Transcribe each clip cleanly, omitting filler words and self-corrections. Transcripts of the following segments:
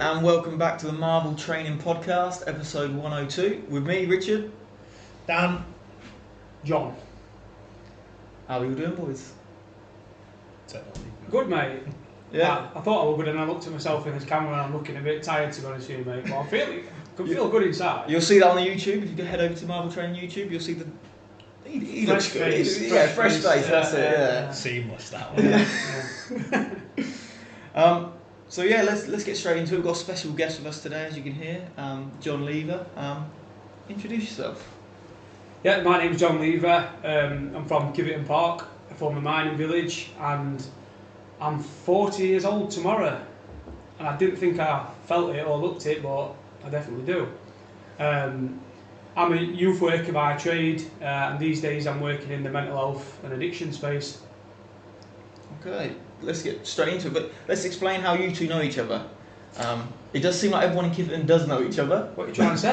And welcome back to the Marvel Training Podcast, episode 102, with me, Richard. Dan. John. How are you doing, boys? Good, mate. Yeah. I thought I was good and I looked at myself in this camera and I'm looking a bit tired, to be honest with you, mate. But I feel good inside. You'll see that on the YouTube. If you head over to Marvel Training YouTube, you'll see the... He looks good. Fresh face, that's it, yeah. Seamless, that one. Yeah. So yeah, let's get straight into it. We've got a special guest with us today, as you can hear, John Lever. Introduce yourself. Yeah, my name's John Lever. I'm from Kiveton Park, a former mining village, and I'm 40 years old tomorrow. And I didn't think I felt it or looked it, but I definitely do. I'm a youth worker by trade, and these days I'm working in the mental health and addiction space. Okay, let's get straight into it, but let's explain how you two know each other. It does seem like everyone in Kiveton does know each other. What are you trying to say?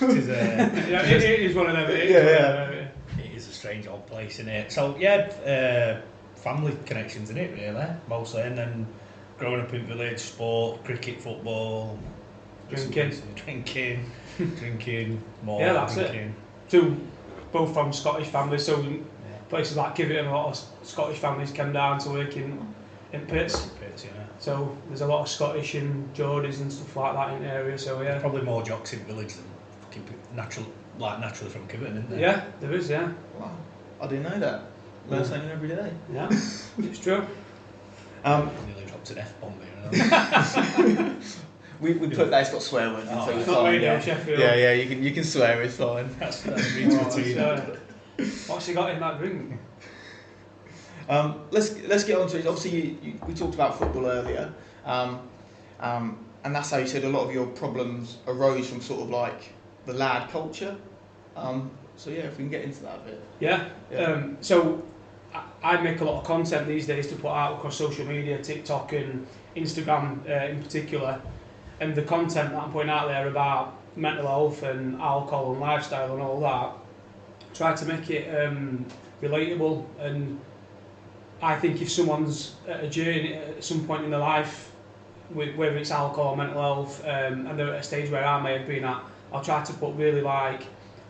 It is one of them. It is a strange old place, isn't it? So yeah, family connections in it really, mostly, and then growing up in village, sport, cricket, football, drinking, more. Yeah, that's drinking. It. Both from Scottish families, so places like Kiveton, a lot of Scottish families came down to work in pits. So there's a lot of Scottish and Geordies and stuff like that in the area. So yeah, probably more jocks in village than fucking naturally from Kiveton, isn't there? Yeah, there is. Yeah. Wow, I didn't know that. Learn something every day. Yeah, it's true. Nearly dropped an F-bomb here. We put that, it's got swear words in, so it's not fine. radio, Yeah. Sheffield. Yeah, you can swear, it's fine. That's routine. What's he got in that drink? Let's get on to it. Obviously, we talked about football earlier, and that's how you said a lot of your problems arose from sort of like the lad culture. So yeah, if we can get into that a bit. Yeah. So I make a lot of content these days to put out across social media, Tik and Instagram in particular, and the content that I'm putting out there about mental health and alcohol and lifestyle and all that, try to make it relatable. And I think if someone's at a journey at some point in their life, whether it's alcohol, mental health, and they're at a stage where I may have been at, I'll try to put really like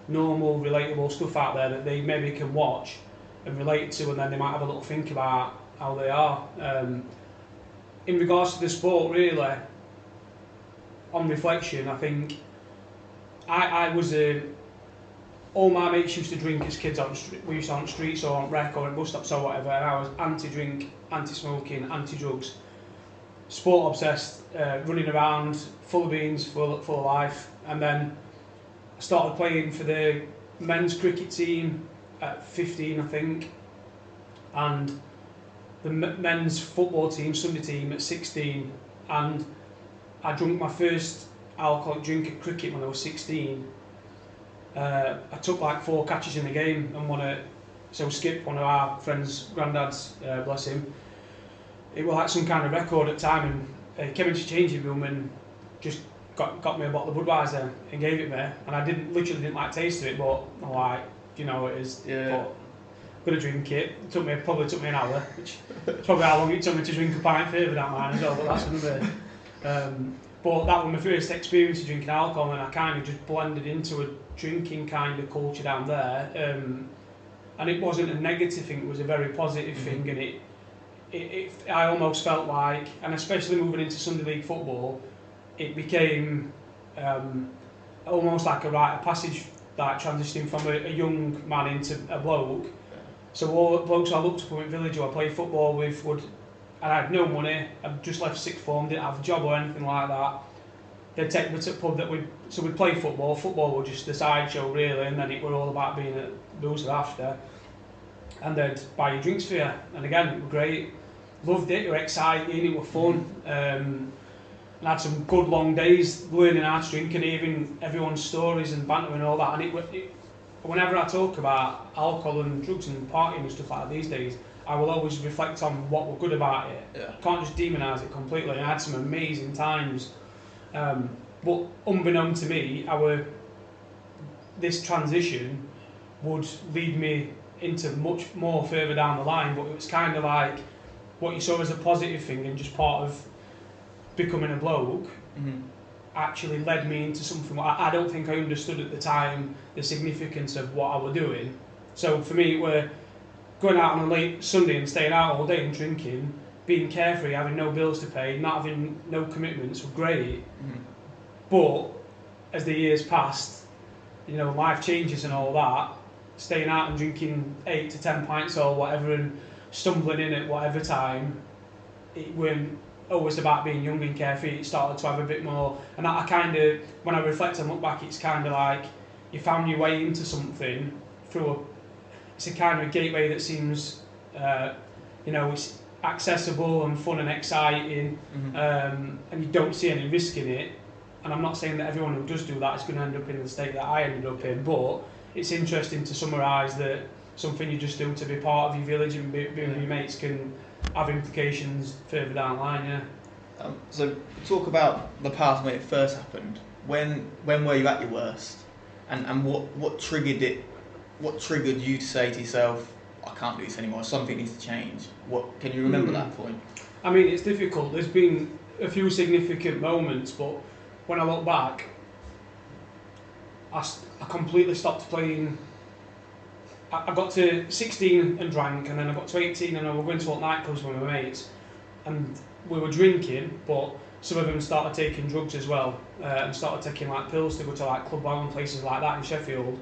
normal, relatable stuff out there that they maybe can watch and relate to, and then they might have a little think about how they are. In regards to the sport, really, on reflection, I think I was all my mates used to drink as kids. We used to on streets or on rec or at bus stops or whatever, and I was anti-drink, anti-smoking, anti-drugs, sport obsessed, running around, full of beans, full of life. And then I started playing for the men's cricket team at 15, I think, and the men's football team, Sunday team, at 16, and I drank my first alcoholic drink at cricket when I was 16. I took like 4 catches in the game and Skip, one of our friends' granddads, bless him, it was like some kind of record at the time, and he came into the changing room and just got me a bottle of Budweiser and gave it me, and I literally didn't like the taste of it, but I'm like, you know what it is, but I'm gonna drink it. It probably took me an hour, which is probably how long it took me to drink a pint further down mine as well, but that's another. But that was my first experience of drinking alcohol, and I kind of just blended into a drinking kind of culture down there, and it wasn't a negative thing, it was a very positive thing, and I almost felt like, and especially moving into Sunday League football, it became almost like a rite of passage, like transitioning from a young man into a bloke. So all the blokes I looked up in village who I played football with and I had no money, I'd just left sixth form, didn't have a job or anything like that. They'd take me to a pub we'd play football was just the sideshow really, and then it were all about being at booze after. And they'd buy you drinks for you, and again, it was great. Loved it, it was exciting, it was fun. And I had some good long days learning how to drink and hearing everyone's stories and banter and all that. And whenever I talk about alcohol and drugs and partying and stuff like that these days, I will always reflect on what were good about it. Yeah. Can't just demonise it completely. I had some amazing times, but unbeknown to me, this transition would lead me into much more further down the line. But it was kind of like what you saw as a positive thing and just part of becoming a bloke actually led me into something I don't think I understood at the time the significance of what I was doing. So for me, we're going out on a late Sunday and staying out all day and drinking, being carefree, having no bills to pay, not having no commitments were great. But as the years passed, you know, life changes and all that, staying out and drinking 8 to 10 pints or whatever and stumbling in at whatever time, it weren't always about being young and carefree. It started to have a bit more, and I kind of, when I reflect and look back, it's kind of like you found your way into something through it's a kind of gateway that seems, you know, it's accessible and fun and exciting, and you don't see any risk in it. And I'm not saying that everyone who does do that is going to end up in the state that I ended up in, but it's interesting to summarise that something you just do to be part of your village and be with your mates can have implications further down the line, yeah. So talk about the past when it first happened. When were you at your worst? And what triggered it? What triggered you to say to yourself, I can't do this anymore, something needs to change? What can you remember that point? I mean, it's difficult. There's been a few significant moments, but when I look back, I completely stopped playing. I got to 16 and drank, and then I got to 18 and I was going to nightclubs with my mates, and we were drinking, but some of them started taking drugs as well, and started taking like pills to go to like Club Wow and places like that in Sheffield.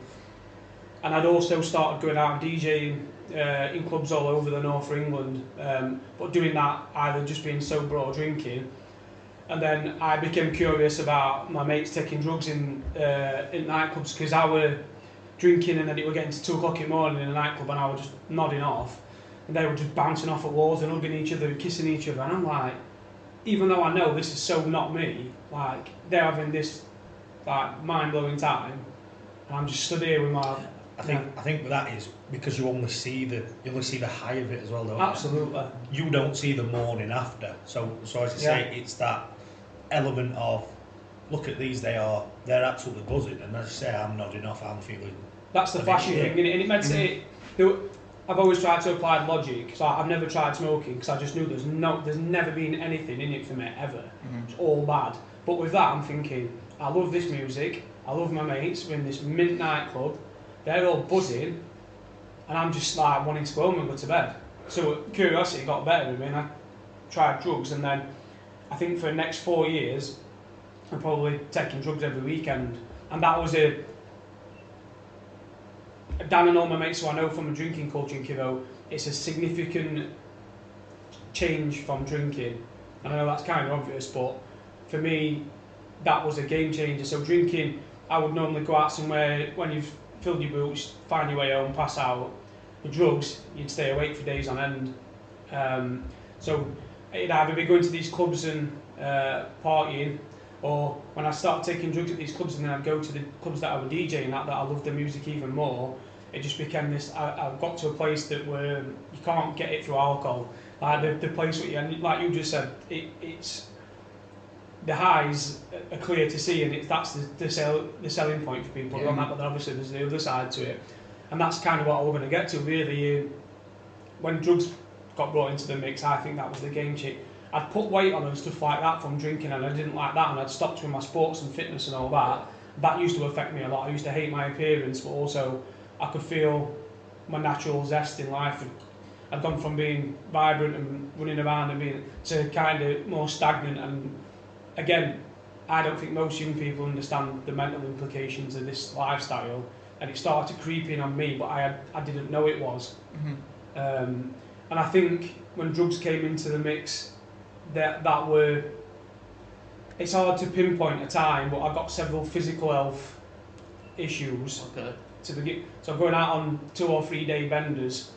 And I'd also started going out and DJing in clubs all over the north of England, but doing that either just being sober or drinking. And then I became curious about my mates taking drugs in nightclubs, because I were drinking and then it were getting to 2 o'clock in the morning in a nightclub and I was just nodding off, and they were just bouncing off at walls and hugging each other and kissing each other, and I'm like, even though I know this is so not me, like they're having this like mind-blowing time and I'm just stood here with my... I think that is because you only see the high of it as well, don't you? Absolutely. You don't see the morning after. So as I say, it's that element of, look at these, they're absolutely buzzing, and as I say, I'm nodding off, I'm feeling. That's the flashy thing, and it meant I've always tried to apply logic, so I've never tried smoking because I just knew there's never been anything in it for me ever. It's all bad. But with that, I'm thinking, I love this music, I love my mates, we're in this mint nightclub, they're all buzzing, and I'm just like wanting to go home and go to bed. So curiosity got better with me, and I tried drugs, and then I think for the next 4 years, I'm probably taking drugs every weekend, and that was Dan and all my mates who I know from a drinking culture in Kivo, it's a significant change from drinking. And I know that's kind of obvious, but for me, that was a game changer. So drinking, I would normally go out somewhere when you've filled your boots, find your way home, pass out. With drugs, you'd stay awake for days on end. So it'd either be going to these clubs and partying, or when I started taking drugs at these clubs and then I'd go to the clubs that I was DJing at, that I loved the music even more, it just became this, I got to a place that where you can't get it through alcohol. Like the place where you, like you just said, it's the highs are clear to see, and that's the selling point for people on that, but then obviously there's the other side to it. And that's kind of what we're going to get to really. When drugs got brought into the mix, I think that was the game changer. I'd put weight on and stuff like that from drinking, and I didn't like that, and I'd stopped with my sports and fitness and all that. That used to affect me a lot. I used to hate my appearance, but also I could feel my natural zest in life. I'd gone from being vibrant and running around and being to kind of more stagnant. And again, I don't think most young people understand the mental implications of this lifestyle, and it started to creep in on me, but I didn't know it was. And I think when drugs came into the mix, that were, it's hard to pinpoint a time, but I got several physical health issues to begin. So I'm going out on 2 or 3 day benders,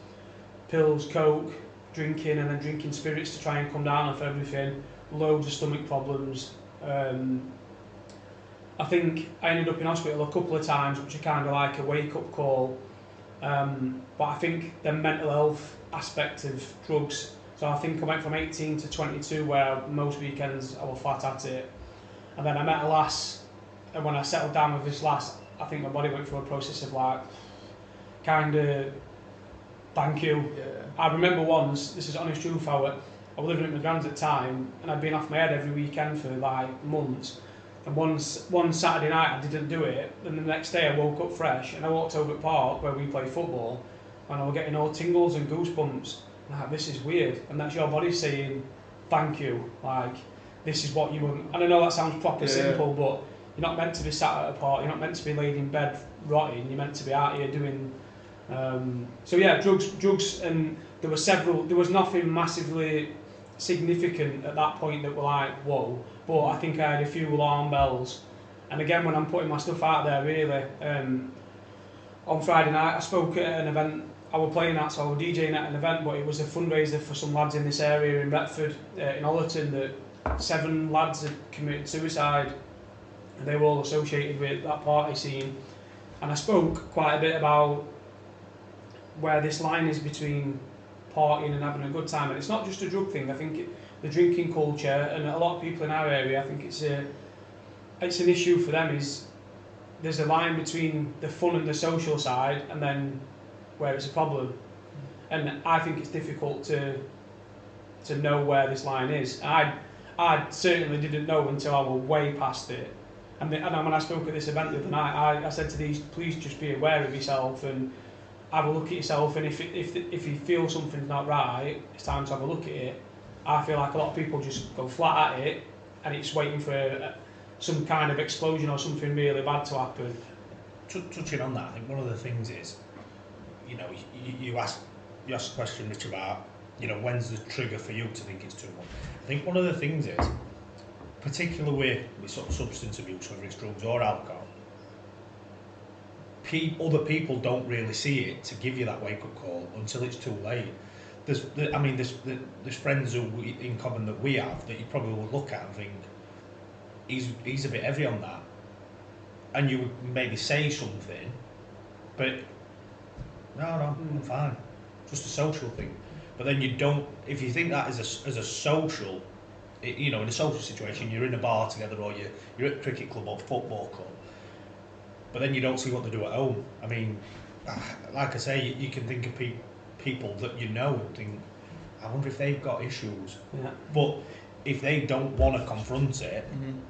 pills, coke, drinking, and then drinking spirits to try and come down off everything. Loads of stomach problems. I think I ended up in hospital a couple of times, which are kind of like a wake-up call. But I think the mental health aspect of drugs. So I think I went from 18 to 22, where most weekends I was flat at it. And then I met a lass, and when I settled down with this lass, I think my body went through a process of like, kind of, thank you. I remember once, this is honest truth, I was living at my grand's at the time, and I'd been off my head every weekend for like months. And one Saturday night I didn't do it, and the next day I woke up fresh, and I walked over to the park where we play football, and I was getting all tingles and goosebumps. And like, this is weird, and that's your body saying, thank you, like, this is what you want. And I know that sounds proper simple, but you're not meant to be sat at a park, you're not meant to be laid in bed rotting, you're meant to be out here doing... so yeah, drugs, and there was nothing massively significant at that point that were like, whoa, but I think I had a few alarm bells. And again, when I'm putting my stuff out there, really, on Friday night I spoke at an event I was playing at, so I was DJing at an event, but it was a fundraiser for some lads in this area in Retford, in Ollerton, that 7 lads had committed suicide, and they were all associated with that party scene. And I spoke quite a bit about where this line is between partying and having a good time, and it's not just a drug thing. I think the drinking culture, and a lot of people in our area, I think it's an issue for them, is there's a line between the fun and the social side, and then where it's a problem. And I think it's difficult to know where this line is. I certainly didn't know until I was way past it. And when I spoke at this event the other night, I said to these, please just be aware of yourself and have a look at yourself, and if you feel something's not right, it's time to have a look at it. I feel like a lot of people just go flat at it, and it's waiting for some kind of explosion or something really bad to happen. Touching on that, I think one of the things is, you know, you asked the question, Rich, about, you know, when's the trigger for you to think it's too much. I think one of the things is, particularly with sort of substance abuse, whether it's drugs or alcohol, other people don't really see it to give you that wake-up call until it's too late. There's friends in common that we have that you probably would look at and think, he's a bit heavy on that, and you would maybe say something, but no, I'm fine, just a social thing. But then you don't, if you think that as a social, you know, in a social situation, you're in a bar together, or you're at a cricket club or football club, but then you don't see what they do at home. I mean, like I say, you can think of people that you know and think, I wonder if they've got issues. Yeah. But if they don't want to confront it,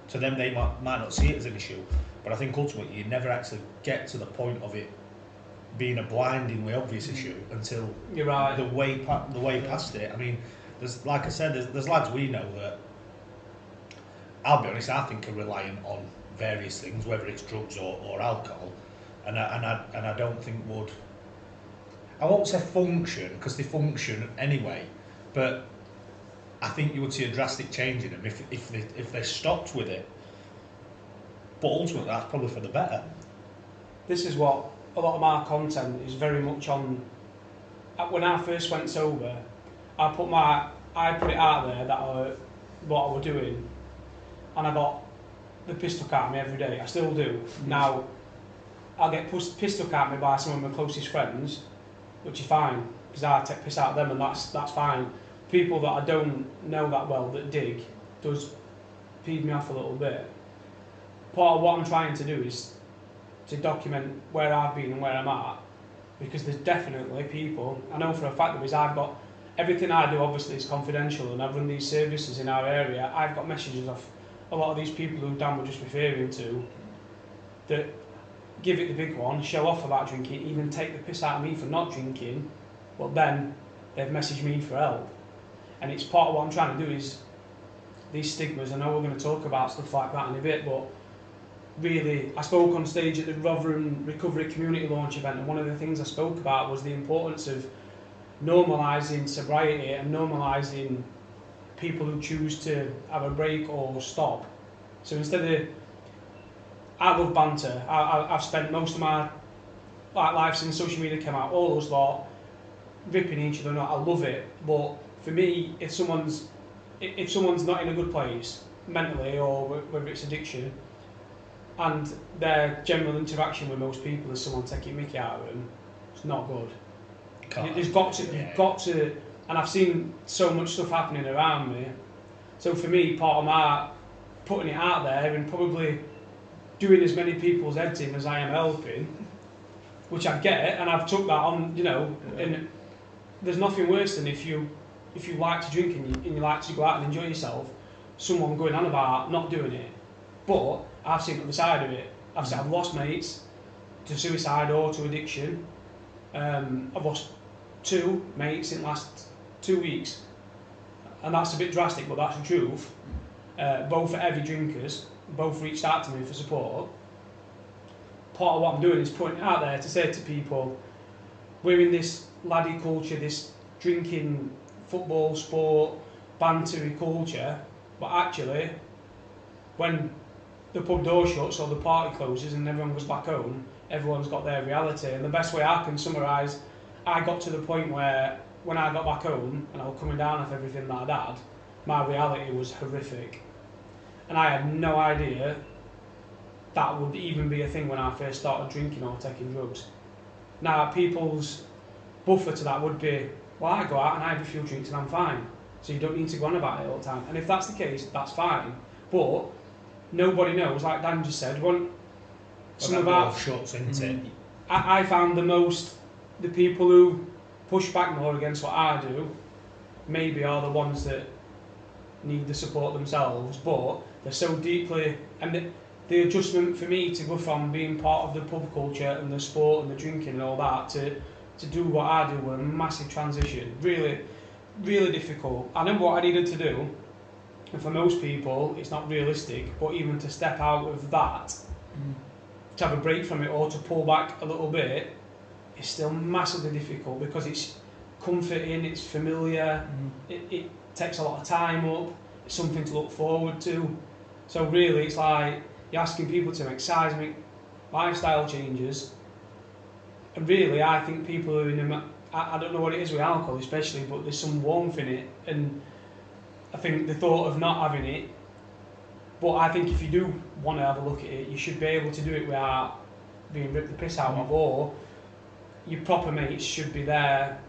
to them they might not see it as an issue. But I think ultimately you never actually get to the point of it being a blindingly obvious issue until you're right. the way past it. I mean, there's, like I said, there's lads we know that, I'll be honest, I think are reliant on various things, whether it's drugs or alcohol, and I don't think would, I won't say function, because they function anyway, but I think you would see a drastic change in them if they stopped with it. But ultimately, that's probably for the better. This is what A lot of my content is very much on. When I first went sober, I put it out there that what I was doing, and I got the piss took out of me every day. I still do. Now, I'll get piss took out of me by some of my closest friends, which is fine, because I take piss out of them, and that's fine. People that I don't know that well that dig does feed me off a little bit. Part of what I'm trying to do is to document where I've been and where I'm at, because there's definitely people, I know for a fact that I've got, everything I do obviously is confidential, and I've run these services in our area. I've got messages off a lot of these people who Dan were just referring to that give it the big one, show off about drinking, even take the piss out of me for not drinking, but then they've messaged me for help. And it's part of what I'm trying to do is these stigmas. I know we're going to talk about stuff like that in a bit, but really, I spoke on stage at the Rotherham Recovery Community Launch event, and one of the things I spoke about was the importance of normalising sobriety and normalising people who choose to have a break or stop. So instead of, I love banter. I've spent most of my life since social media came out, all those lot ripping each other. I love it, but for me, if someone's not in a good place mentally, or whether it's addiction, and their general interaction with most people is someone taking mickey out of them, it's not good. You've got to, and I've seen so much stuff happening around me. So for me, part of my putting it out there and probably doing as many people's heads in as I am helping, which I get, and I've took that on, you know, and there's nothing worse than if you if you like to drink and you like to go out and enjoy yourself, someone going on about not doing it. But I've seen the other side of it. I've lost mates to suicide or to addiction. I've lost 2 mates in the last 2 weeks, and that's a bit drastic, but that's the truth. Both are heavy drinkers, both reached out to me for support. Part of what I'm doing is putting it out there to say to people, we're in this laddie culture, this drinking, football, sport, bantery culture, but actually, when the pub door shuts or the party closes and everyone goes back home, everyone's got their reality. And the best way I can summarise, I got to the point where when I got back home and I was coming down off everything that I'd had, my reality was horrific. And I had no idea that would even be a thing when I first started drinking or taking drugs. Now, people's buffer to that would be, well, I go out and I have a few drinks and I'm fine. So you don't need to go on about it all the time. And if that's the case, that's fine. But nobody knows, like Dan just said, some about shuts, isn't it? I found the people who push back more against what I do maybe are the ones that need the support themselves, but they're so deeply, and the adjustment for me to go from being part of the pub culture and the sport and the drinking and all that to do what I do was a massive transition, really, really difficult. I know what I needed to do, and for most people it's not realistic, but even to step out of that, to have a break from it or to pull back a little bit, is still massively difficult because it's comforting, it's familiar, it takes a lot of time up, it's something to look forward to. So really it's like you're asking people to make seismic lifestyle changes, and really I think people who are in I don't know what it is with alcohol especially, but there's some warmth in it, and I think the thought of not having it, but I think if you do want to have a look at it, you should be able to do it without being ripped the piss out of, or your proper mates should be there,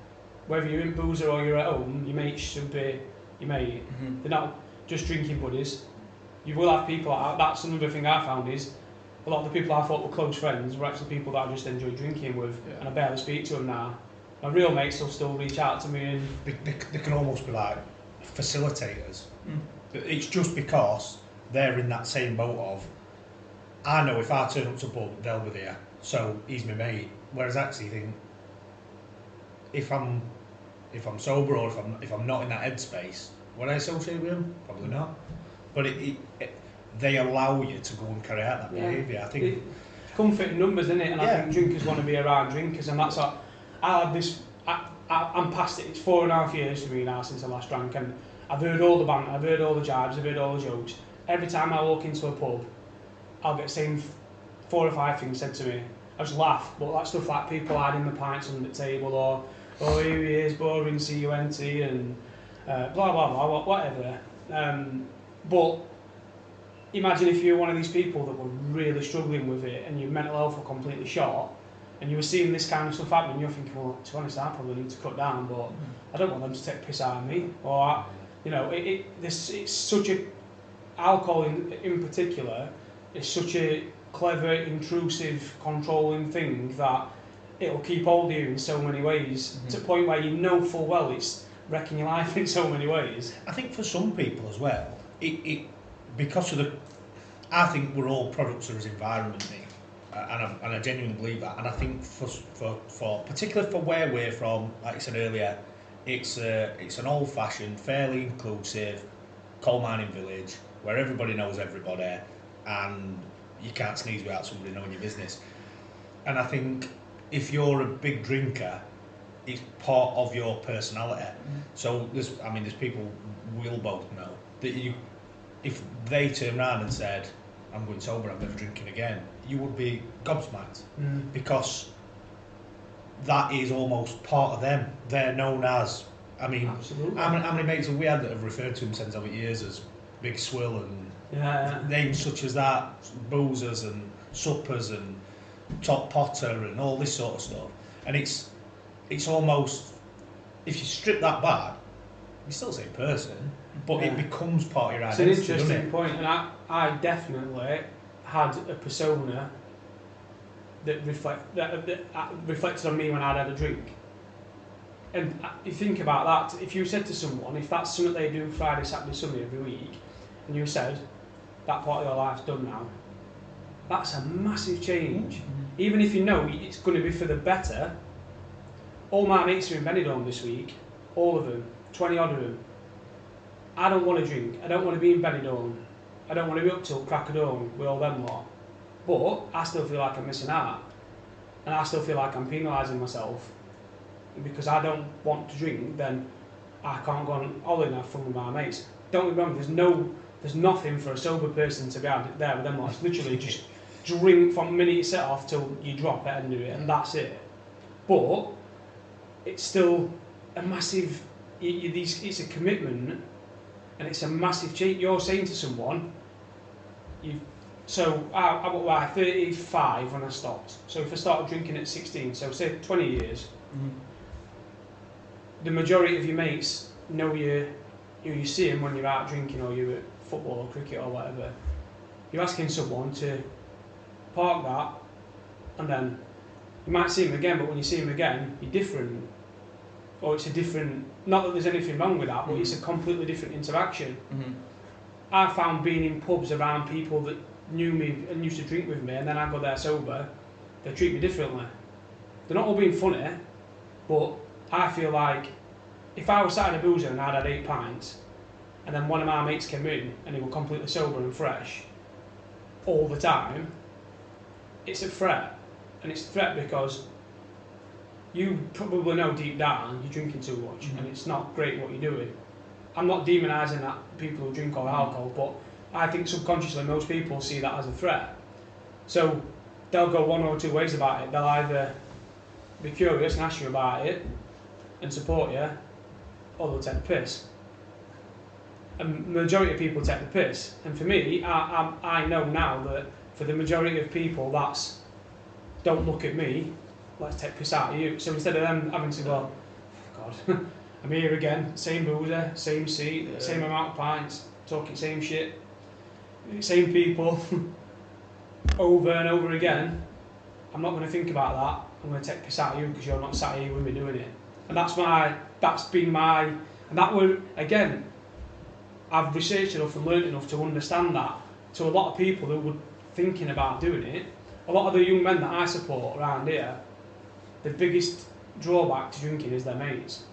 whether you're in Boozer or you're at home, your mates should be your mate. They're not just drinking buddies. You will have people like that. That's another thing I found is a lot of the people I thought were close friends were actually people that I just enjoy drinking with, and I barely speak to them now. My real mates will still reach out to me, and they can almost be like facilitators. It's just because they're in that same boat of, I know if I turn up to a pub, they'll be there, so he's my mate. Whereas actually, I think if I'm sober or if I'm not in that headspace, would I associate with them? Probably not. But they allow you to go and carry out that behaviour. I think it's comfort in numbers, isn't it? And I think drinkers want to be around drinkers, and that's what I had this. I'm past it. It's 4.5 years for me now since I last drank, and I've heard all the banter, I've heard all the jibes, I've heard all the jokes. Every time I walk into a pub, I'll get the same 4 or 5 things said to me. I just laugh, but that stuff like people hiding the pints under the table, or oh here he is, boring CUNT, and blah blah blah, whatever. But imagine if you're one of these people that were really struggling with it, and your mental health were completely shot, and you were seeing this kind of stuff happening. You're thinking, well, to be honest, I probably need to cut down, but I don't want them to take the piss out of me, or it's such a alcohol in particular is such a clever, intrusive, controlling thing that it'll keep hold of you in so many ways, to the point where you know full well it's wrecking your life in so many ways. I think for some people as well, it because of I think we're all products of his environment, Nick, and I genuinely believe that. And I think for particularly for where we're from, like I said earlier, it's an old-fashioned, fairly inclusive coal mining village where everybody knows everybody, and you can't sneeze without somebody knowing your business. And I think if you're a big drinker, it's part of your personality. So there's people we'll both know that if they turned around and said, I'm going sober, I'm never drinking again, you would be gobsmacked, because that is almost part of them. They're known as, Absolutely. how many mates have we had that have referred to themselves over years as Big Swill and names such as that, boozers and suppers and top potter and all this sort of stuff. And it's almost, if you strip that back, you're still the same person, but it becomes part of your identity. It's an interesting point, and I definitely had a persona that reflected on me when I'd had a drink. And you think about that, if you said to someone, if that's something they do Friday, Saturday, Sunday every week, and you said, that part of your life's done now, that's a massive change. Even if you know it's going to be for the better. All my mates are in Benidorm this week, all of them, 20 odd of them. I don't want to drink, I don't want to be in Benidorm, I don't want to be up till crack of dawn with all them lot. But I still feel like I'm missing out. And I still feel like I'm penalising myself. Because I don't want to drink, then I can't go on holiday and have fun with my mates. Don't get me wrong, there's nothing for a sober person to be out there with them lot. It's literally just drink from the minute you set off till you drop at the end of it, and that's it. But it's still a massive, it's a commitment, and it's a massive change. You're saying to someone, I was like 35 when I stopped. So if I started drinking at 16, so say 20 years, the majority of your mates know you see them when you're out drinking or you're at football or cricket or whatever. You're asking someone to park that, and then you might see them again, but when you see them again, you're different. Or it's a different, not that there's anything wrong with that, but it's a completely different interaction. I found being in pubs around people that knew me and used to drink with me, and then I go there sober, they treat me differently. They're not all being funny, but I feel like if I was sat in a boozer and I'd had 8 pints, and then one of my mates came in and he was completely sober and fresh all the time, it's a threat. And it's a threat because you probably know deep down you're drinking too much and it's not great what you're doing. I'm not demonising that people who drink all alcohol, but I think subconsciously most people see that as a threat. So they'll go one or two ways about it. They'll either be curious and ask you about it and support you, or they'll take the piss. And the majority of people take the piss. And for me, I know now that for the majority of people that's, don't look at me, let's take piss out of you. So instead of them having to go, oh God, I'm here again, same boozer, same seat, same amount of pints, talking same shit, same people, over and over again, I'm not going to think about that. I'm going to take piss out of you because you're not sat here with me doing it. And that's been my, and that were, again, I've researched enough and learnt enough to understand that. To a lot of people who were thinking about doing it, a lot of the young men that I support around here, the biggest drawback to drinking is their mates.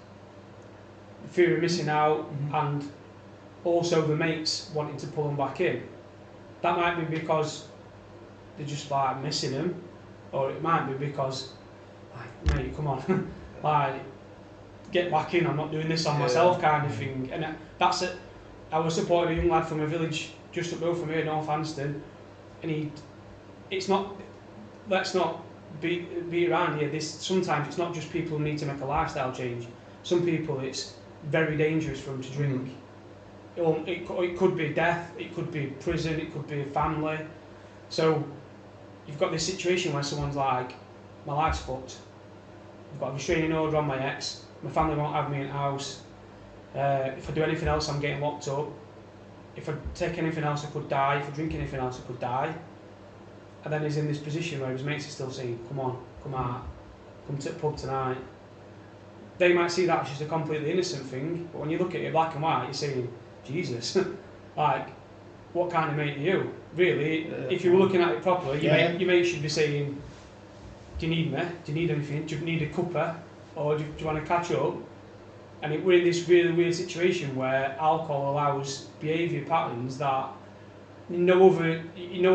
The fear of missing out, and also the mates wanting to pull them back in. That might be because they're just like missing them, or it might be because, like, mate, come on, like, get back in, I'm not doing this on myself kind of thing. And that's it. I was supporting a young lad from a village just up the road from here, North Anston, and it's not, let's not be around here. Sometimes it's not just people who need to make a lifestyle change. Some people it's very dangerous for them to drink. It could be death, it could be prison, it could be a family. So you've got this situation where someone's like, my life's fucked. I've got a restraining order on my ex, my family won't have me in the house. If I do anything else, I'm getting locked up. If I take anything else, I could die. If I drink anything else, I could die. And then he's in this position where his mates are still saying, come on, come out, come to the pub tonight. They might see that as just a completely innocent thing, but when you look at it black and white, you're saying, Jesus, like, what kind of mate are you? Really, if you were looking at it properly, your mate should be saying, do you need me? Do you need anything? Do you need a cuppa? Or do you want to catch up? And we're in this really weird situation where alcohol allows behaviour patterns that no other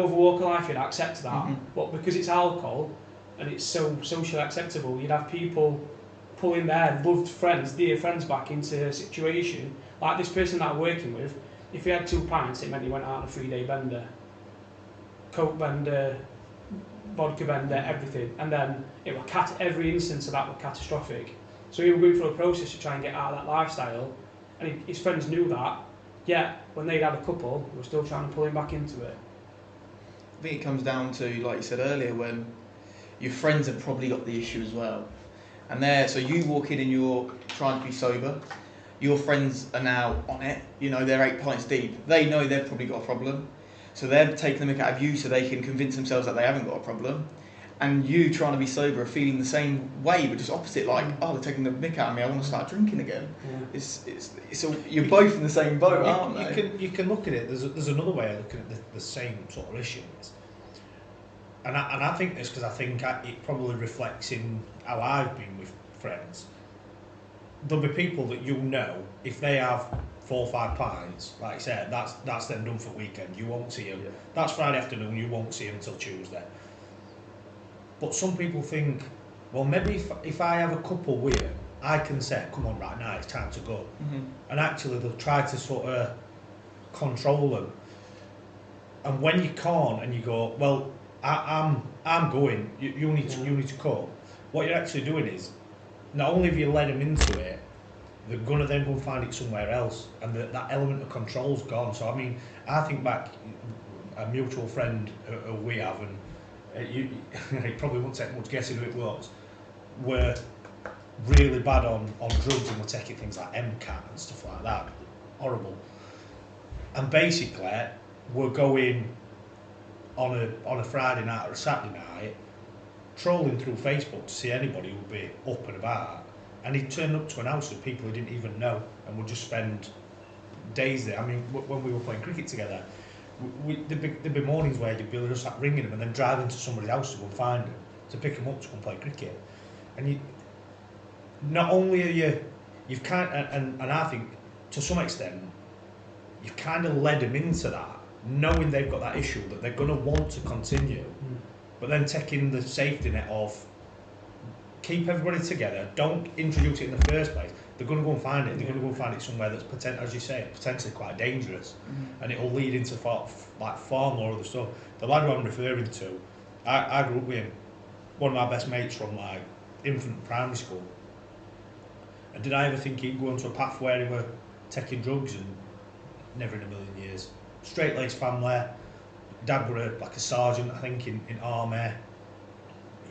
walk of life you'd accept that, but because it's alcohol and it's so socially acceptable, you'd have people pulling their loved friends, dear friends back into a situation like this person that I'm working with. If he had 2 pints, it meant he went out on a 3-day bender, coke bender, vodka bender, everything, and then it was every instance of that was catastrophic. So he was going through a process to try and get out of that lifestyle, and his friends knew that. Yet when they'd had a couple, they were still trying to pull him back into it. I think it comes down to, like you said earlier, when your friends have probably got the issue as well. And so you walk in and you're trying to be sober, your friends are now on it, they're 8 pints deep. They know they've probably got a problem. So they're taking the mick out of you so they can convince themselves that they haven't got a problem. and you trying to be sober are feeling the same way, but just opposite. Like, oh, they're taking the mick out of me. I want to start drinking again. Yeah. It's all, you're both in the same boat, aren't they? You can look at it. There's another way of looking at the same sort of issues, and I think this because I think it probably reflects in how I've been with friends. There'll be people that you'll know if they have 4 or 5 pints, like I said, that's them done for the weekend. You won't see them. Yeah. That's Friday afternoon. You won't see them until Tuesday. But some people think, well, maybe if I have a couple with them, I can say, come on, right now, it's time to go. Mm-hmm. And actually, they'll try to sort of control them. And when you can't, and you go, well, I'm going. You need to come. What you're actually doing is, not only have you led them into it, they're gonna then go and find it somewhere else, and that element of control's gone. So I mean, I think back a mutual friend we have, and you probably won't take much guessing who it was, were really bad on drugs and were taking things like MCAT and stuff like that, horrible. And basically, we're going on a Friday night or a Saturday night, trolling through Facebook to see anybody who would be up and about. And he'd turn up to an house of people he didn't even know, and would just spend days there. I mean, when we were playing cricket together, there'd be mornings where you'd be just like ringing them and then driving to somebody's house to go and find them, to pick them up to go and play cricket. And you, not only are you've kind of, and I think to some extent, you've kind of led them into that, knowing they've got that issue that they're going to want to continue, but then taking the safety net of keep everybody together, don't introduce it in the first place. They're going to go and find it. They're going to go and find it somewhere that's, as you say, potentially quite dangerous, and it will lead into far more other stuff. The lad who I'm referring to, I grew up with him, one of my best mates from like infant primary school. And did I ever think he'd go into a path where he were taking drugs? And never in a million years. Straight-laced family. Dad were like a sergeant, I think, in army.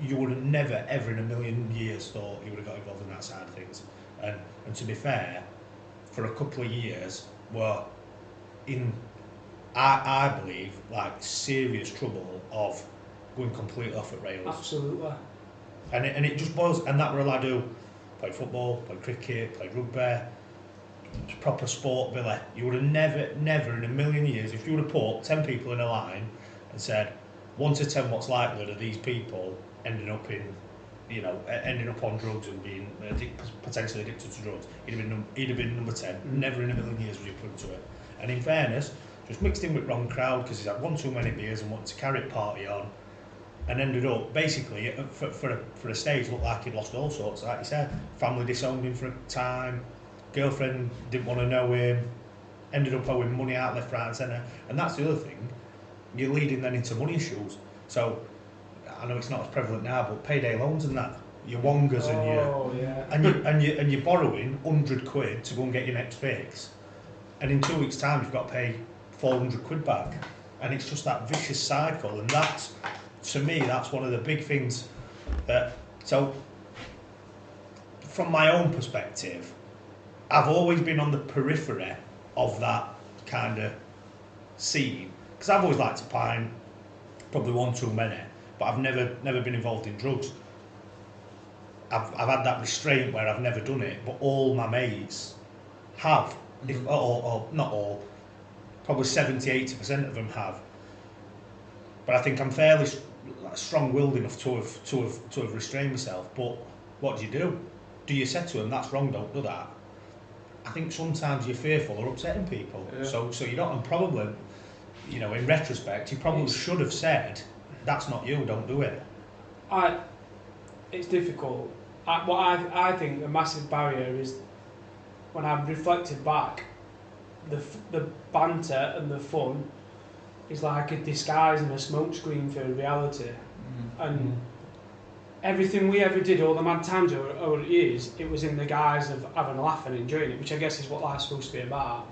You would have never, ever in a million years thought he would have got involved in that side of things. And to be fair, for a couple of years, were in, I believe, like serious trouble of going completely off at rails. Absolutely. And it just boils, and that were a lad who played football, played cricket, played rugby, proper sport, Billy. You would have never in a million years, if you would have put 10 people in a line and said, 1 to 10 what's likely of these people ending up on drugs and being potentially addicted to drugs, he'd have been number 10. Never in a million years would you put into it. And in fairness, just mixed in with wrong crowd because he's had one too many beers and wanted to carry a party on, and ended up basically for a stage looked like he'd lost all sorts. Like you said, family disowned him for a time, girlfriend didn't want to know him, ended up owing money out left, right and centre. And that's the other thing, you're leading then into money issues. So I know it's not as prevalent now, but payday loans and that, your Wongas and you're borrowing £100 to go and get your next fix, and in 2 weeks' time you've got to pay £400 back, and it's just that vicious cycle. And that's, to me, that's one of the big things that. So from my own perspective, I've always been on the periphery of that kind of scene, because I've always liked to pint, probably one too many, but I've never been involved in drugs. I've had that restraint where I've never done it, but all my mates have, or not all, probably 70-80% of them have. But I think I'm fairly strong-willed enough to have restrained myself. But what do? Do you say to them, that's wrong, don't do that? I think sometimes you're fearful of upsetting people. Yeah. So you don't, and probably, in retrospect, you probably should have said, that's not you, don't do it. It's difficult. What I think a massive barrier is, when I've reflected back, the banter and the fun is like a disguise and a smokescreen for reality. And everything we ever did, all the mad times over the years, it was in the guise of having a laugh and enjoying it, which I guess is what life's supposed to be about.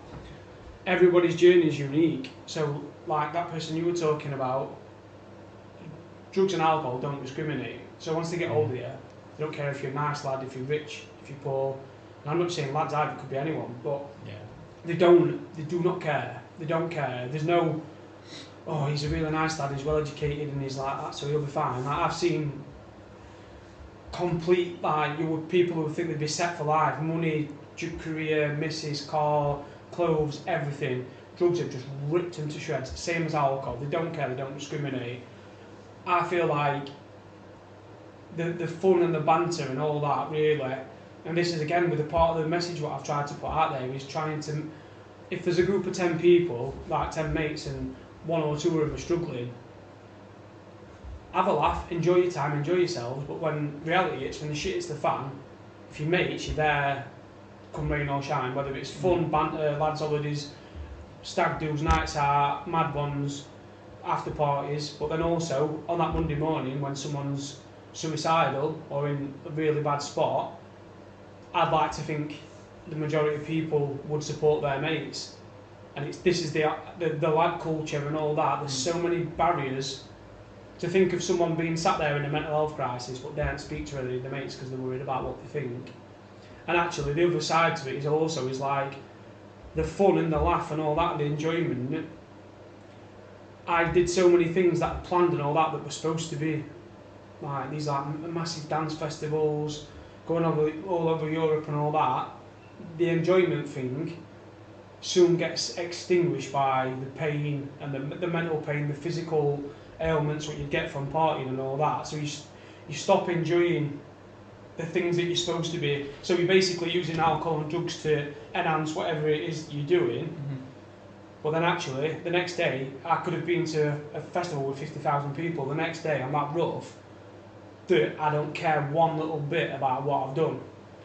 Everybody's journey is unique. So, like that person you were talking about, drugs and alcohol don't discriminate. So once they get older, they don't care if you're a nice lad, if you're rich, if you're poor. And I'm not saying lads either, it could be anyone, but they do not care. They don't care. There's no, oh, he's a really nice lad, he's well educated and he's like that, so he'll be fine. Like, I've seen complete, like, people who think they'd be set for life, money, career, missus, car, clothes, everything. Drugs have just ripped them to shreds, same as alcohol. They don't care, they don't discriminate. I feel like the fun and the banter and all that, really, and this is again with the part of the message what I've tried to put out there, is trying to, if there's a group of 10 people, like 10 mates, and one or two of them are struggling, have a laugh, enjoy your time, enjoy yourselves, but when reality hits, when the shit hits the fan, if you're mates, you're there, come rain or shine, whether it's fun, banter, lads' holidays, stag do's, nights out, mad ones, after parties, but then also on that Monday morning when someone's suicidal or in a really bad spot, I'd like to think the majority of people would support their mates. And this is the lad culture and all that. There's so many barriers to think of someone being sat there in a mental health crisis but daren't speak to any of their mates because they're worried about what they think. And actually the other side to it is also is like the fun and the laugh and all that, and the enjoyment. I did so many things that I planned and all that were supposed to be like these like massive dance festivals, going all over Europe and all that. The enjoyment thing soon gets extinguished by the pain and the mental pain, the physical ailments what you get from partying and all that. So you stop enjoying the things that you're supposed to be. So you're basically using alcohol and drugs to enhance whatever it is you're doing. Mm-hmm. But then actually, the next day, I could have been to a festival with 50,000 people. The next day, I'm that rough that I don't care one little bit about what I've done.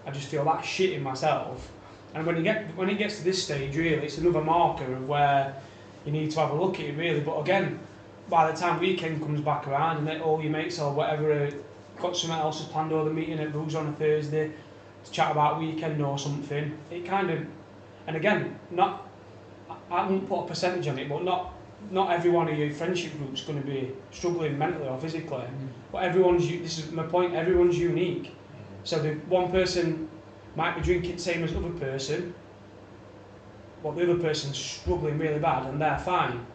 I just feel that shit in myself. And when it gets to this stage, really, it's another marker of where you need to have a look at it, really. But again, by the time weekend comes back around and all your mates or whatever got something else planned, or the meeting at Booze on a Thursday to chat about weekend or something, it kind of, and again, I won't put a percentage on it, but not every one of your friendship groups going to be struggling mentally or physically. But this is my point, everyone's unique. So the one person might be drinking the same as the other person, but the other person's struggling really bad and they're fine.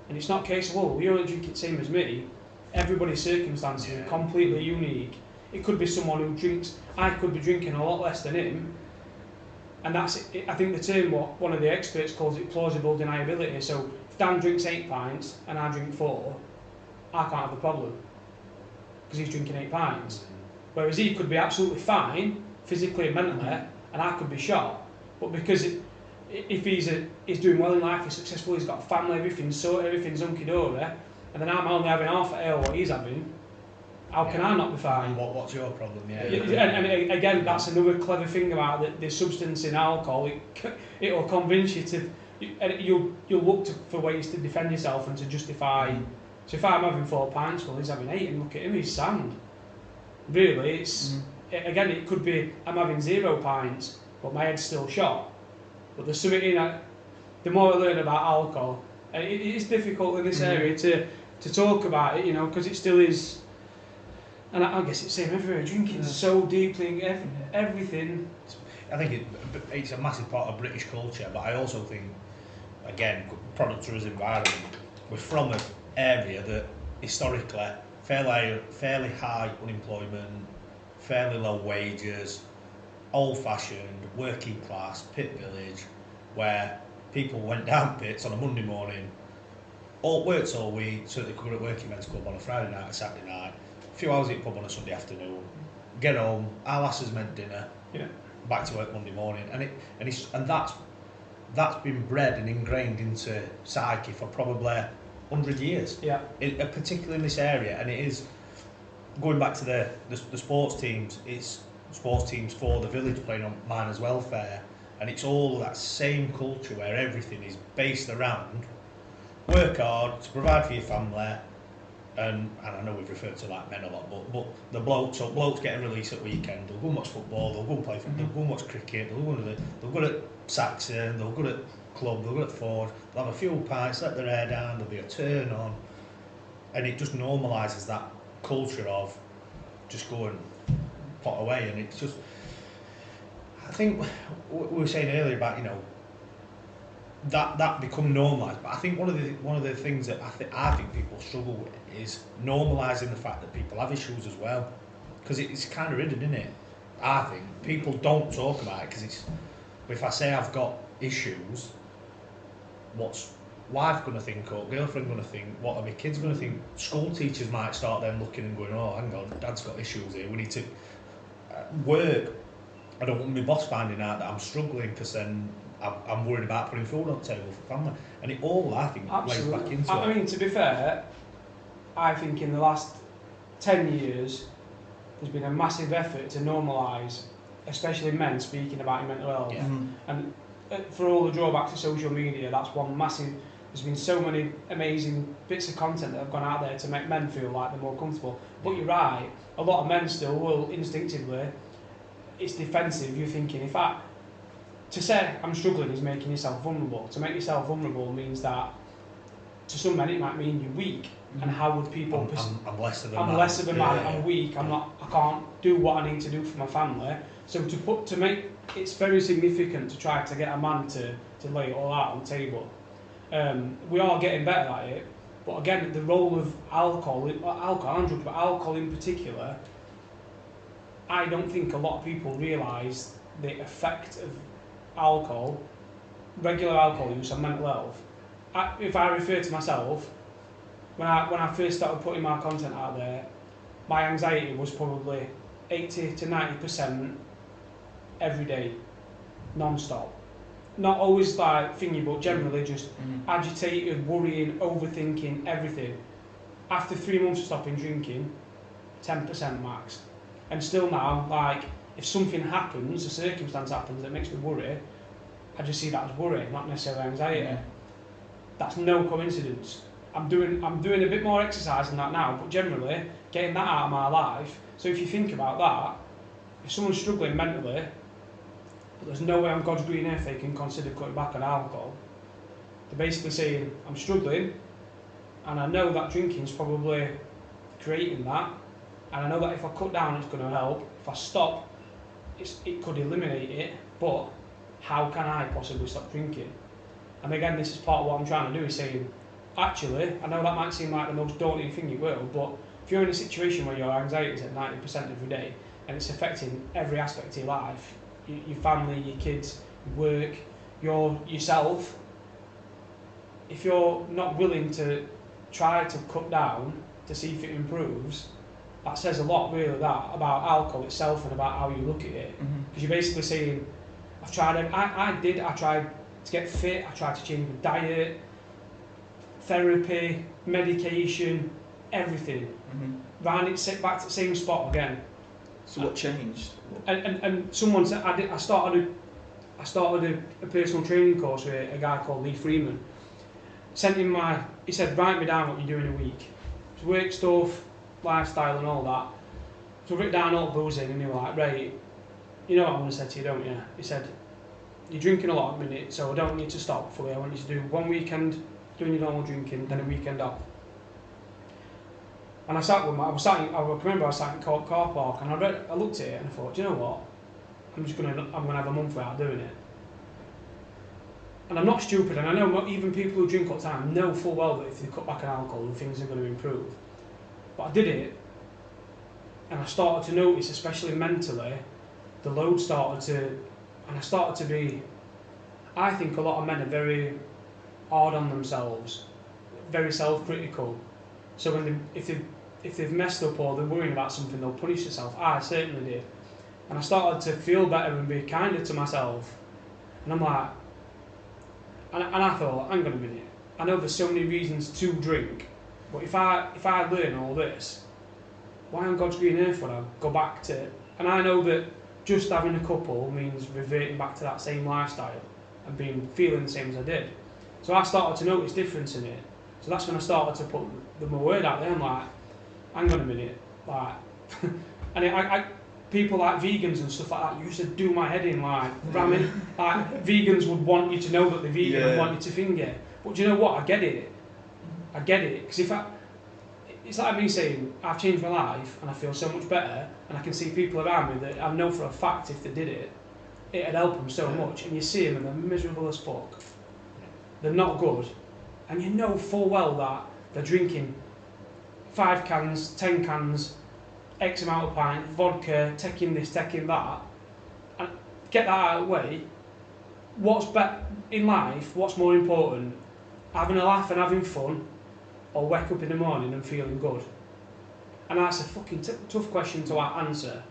And it's not a case of, oh, you're only drinking the same as me. Everybody's circumstances are completely unique. It could be someone who drinks, I could be drinking a lot less than him. And that's, I think the term, what one of the experts calls it, plausible deniability. So if Dan drinks 8 pints and I drink 4, I can't have the problem because he's drinking 8 pints. Whereas he could be absolutely fine, physically and mentally, and I could be shot. But because if he's doing well in life, he's successful, he's got a family, everything's hunky-dory, and then I'm only having half a ale what he's having, how can I not be fine? What's your problem? And again, that's another clever thing about the substance in alcohol. It'll convince you to, you'll look for ways to defend yourself and to justify. So if I'm having 4 pints, well, he's having 8, and look at him, he's sound. Really, it's again, it could be I'm having 0 pints, but my head's still shot. But there's something in that. The more I learn about alcohol, and it is difficult in this area to talk about it, because it still is. And I guess it's the same everywhere. Drinking so deeply, everything. I think it's a massive part of British culture, but I also think, again, product of us environment, we're from an area that historically fairly high unemployment, fairly low wages, old-fashioned, working class, pit village, where people went down pits on a Monday morning, worked all week so they could go to working men's club on a Friday night or Saturday night, a few hours at the pub on a Sunday afternoon, get home, our lasses meant dinner, back to work Monday morning, and that's been bred and ingrained into psyche for probably 100 years. Particularly in this area, and it is going back to the sports teams. It's sports teams for the village playing on miners' welfare, and it's all that same culture where everything is based around work hard to provide for your family. And I know we've referred to like men a lot, but the blokes get a release at weekend. They'll go and watch football, they'll go and play football, they'll go and watch cricket, they'll go to Saxon, they'll go to club, they'll go to Ford, they'll have a few pints, let their hair down, there'll be a turn on, and it just normalises that culture of just go and pot away. And it's just, I think we were saying earlier about that become normalised. But I think one of the things that I think people struggle with is normalising the fact that people have issues as well, because it's kind of hidden, isn't it? I think people don't talk about it because it's. If I say I've got issues, what's wife going to think, or girlfriend going to think? What are my kids going to think? School teachers might start then looking and going, oh, hang on, Dad's got issues here. We need to work. I don't want my boss finding out that I'm struggling, because then I'm worried about putting food on the table for family. And it all, I think, lays back into it. I mean, to be fair, I think in the last 10 years, there's been a massive effort to normalise, especially men, speaking about your mental health. Yeah. And for all the drawbacks of social media, that's one massive. There's been so many amazing bits of content that have gone out there to make men feel like they're more comfortable. But you're right, a lot of men still will instinctively, it's defensive. You're thinking, to say I'm struggling is making yourself vulnerable. To make yourself vulnerable means that to some men it might mean you're weak. And how would people? I'm less of a man. man. I'm less of a man. Yeah. I'm weak. I can't do what I need to do for my family. So to make it's very significant to try to get a man to lay it all out on the table. We are getting better at it, but again, the role of alcohol and drugs, but alcohol in particular, I don't think a lot of people realise the effect of alcohol, regular alcohol use on mental health. If I refer to myself, when I first started putting my content out there, my anxiety was probably 80 to 90% every day, non-stop. Not always like thingy, but generally just agitated, worrying, overthinking, everything. After 3 months of stopping drinking, 10% max. And still now, like, if something happens, a circumstance happens that makes me worry, I just see that as worry, not necessarily anxiety. That's no coincidence. I'm doing a bit more exercise than that now, but generally, getting that out of my life. So if you think about that, if someone's struggling mentally, but there's no way on God's green earth they can consider cutting back on alcohol, they're basically saying, I'm struggling, and I know that drinking's probably creating that, and I know that if I cut down it's going to help. If I stop, it could eliminate it, but how can I possibly stop drinking? And again, this is part of what I'm trying to do, is saying, actually, I know that might seem like the most daunting thing in the world, but if you're in a situation where your anxiety is at 90% every day, and it's affecting every aspect of your life, your family, your kids, work, yourself, if you're not willing to try to cut down to see if it improves, that says a lot, really, that about alcohol itself and about how you look at it. Because you're basically saying, I tried to get fit, I tried to change my diet, therapy, medication, everything. Ran it back to the same spot again. So what changed? And someone said, I started a personal training course with a guy called Lee Freeman. Sent him he said, write me down what you do in a week. It's work stuff, lifestyle and all that. So I wrote down all the boozing, and he was like, right, you know what I'm going to say to you, don't you? He said, you're drinking a lot at the minute, so I don't want you to stop fully. I want you to do one weekend doing your normal drinking, then a weekend off. And I sat with I remember I was sat in car park, and I looked at it and I thought, do you know what? I'm gonna have a month without doing it. And I'm not stupid, and I know not even people who drink all the time know full well that if they cut back on alcohol, things are going to improve. But I did it, and I started to notice, especially mentally, the load started to, and I started to be. I think a lot of men are very hard on themselves, very self-critical. So if they've messed up or they're worrying about something, they'll punish themselves. I certainly did. And I started to feel better and be kinder to myself. And I'm like, and I thought, hang on a minute, I know there's so many reasons to drink, but if I learn all this, why on God's green earth would I go back to it? And I know that just having a couple means reverting back to that same lifestyle and feeling the same as I did. So I started to notice difference in it. So that's when I started to put my word out there. I'm like, hang on a minute, like, and people like vegans and stuff like that used to do my head in, like ramming. Like vegans would want you to know that they're vegan and want you to finger. But do you know what? I get it, because it's like me saying I've changed my life and I feel so much better, and I can see people around me that I know for a fact if they did it, it'd help them so much. And you see them and they're miserable as fuck. they're not good, and you know full well that they're drinking 5 cans, 10 cans, X amount of pint, vodka, taking this, taking that, and get that out of the way. What's in life, what's more important, having a laugh and having fun, or wake up in the morning and feeling good? And that's a fucking tough question to answer,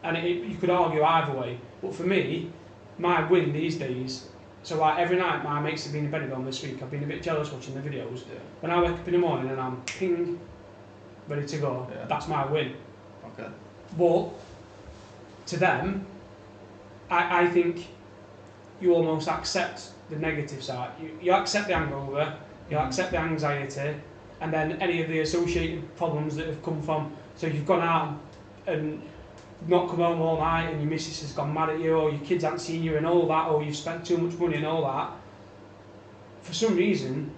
and you could argue either way, but for me, my win these days, so like every night my mates have been in bed on this week, I've been a bit jealous watching the videos. Yeah. When I wake up in the morning and I'm ping, ready to go, that's my win. Okay. But to them, I think you almost accept the negative side. You accept the hangover, you accept the anxiety, and then any of the associated problems that have come from. So you've gone out and not come home all night, and your missus has gone mad at you, or your kids haven't seen you, and all that, or you've spent too much money and all that. For some reason,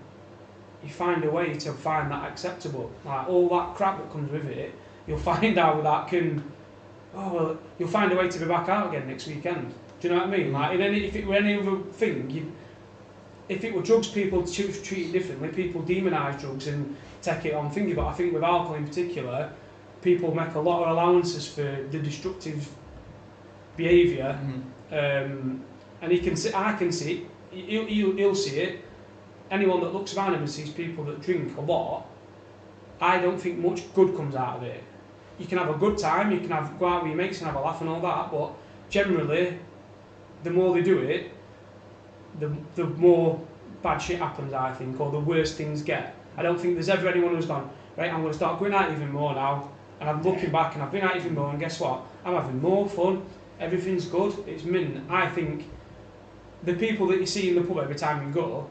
you find a way to find that acceptable. Like all that crap that comes with it, you'll find out that can. Oh well, you'll find a way to be back out again next weekend. Do you know what I mean? Like if it were any other thing, if it were drugs, people treat it differently. People demonise drugs and take it on thingy. But I think with alcohol in particular, people make a lot of allowances for the destructive behaviour, and I can see it. He'll see it. Anyone that looks around him and sees people that drink a lot, I don't think much good comes out of it. You can have a good time, you can go out with your mates and have a laugh and all that, but generally, the more they do it, the more bad shit happens, I think, or the worse things get. I don't think there's ever anyone who's gone, right, I'm going to start going out even more now, and I'm looking back and I've been out even more, and guess what? I'm having more fun, everything's good, it's mint. I think the people that you see in the pub every time you go,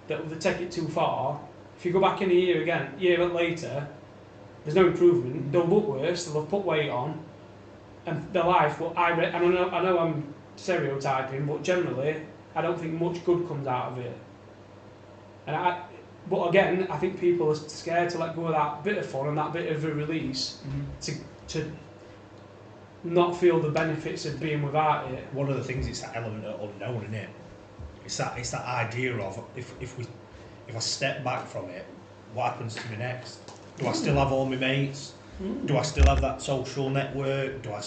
that they take it too far, if you go back in a year later, there's no improvement, they'll look worse, they'll have put weight on, and their life, well, I know I'm stereotyping, but generally, I don't think much good comes out of it. But again, I think people are scared to let go of that bit of fun and that bit of a release to not feel the benefits of being without it. One of the things, it's that element of unknown, isn't it? It's that idea of if I step back from it, what happens to me next? Do I still have all my mates? Do I still have that social network? Do I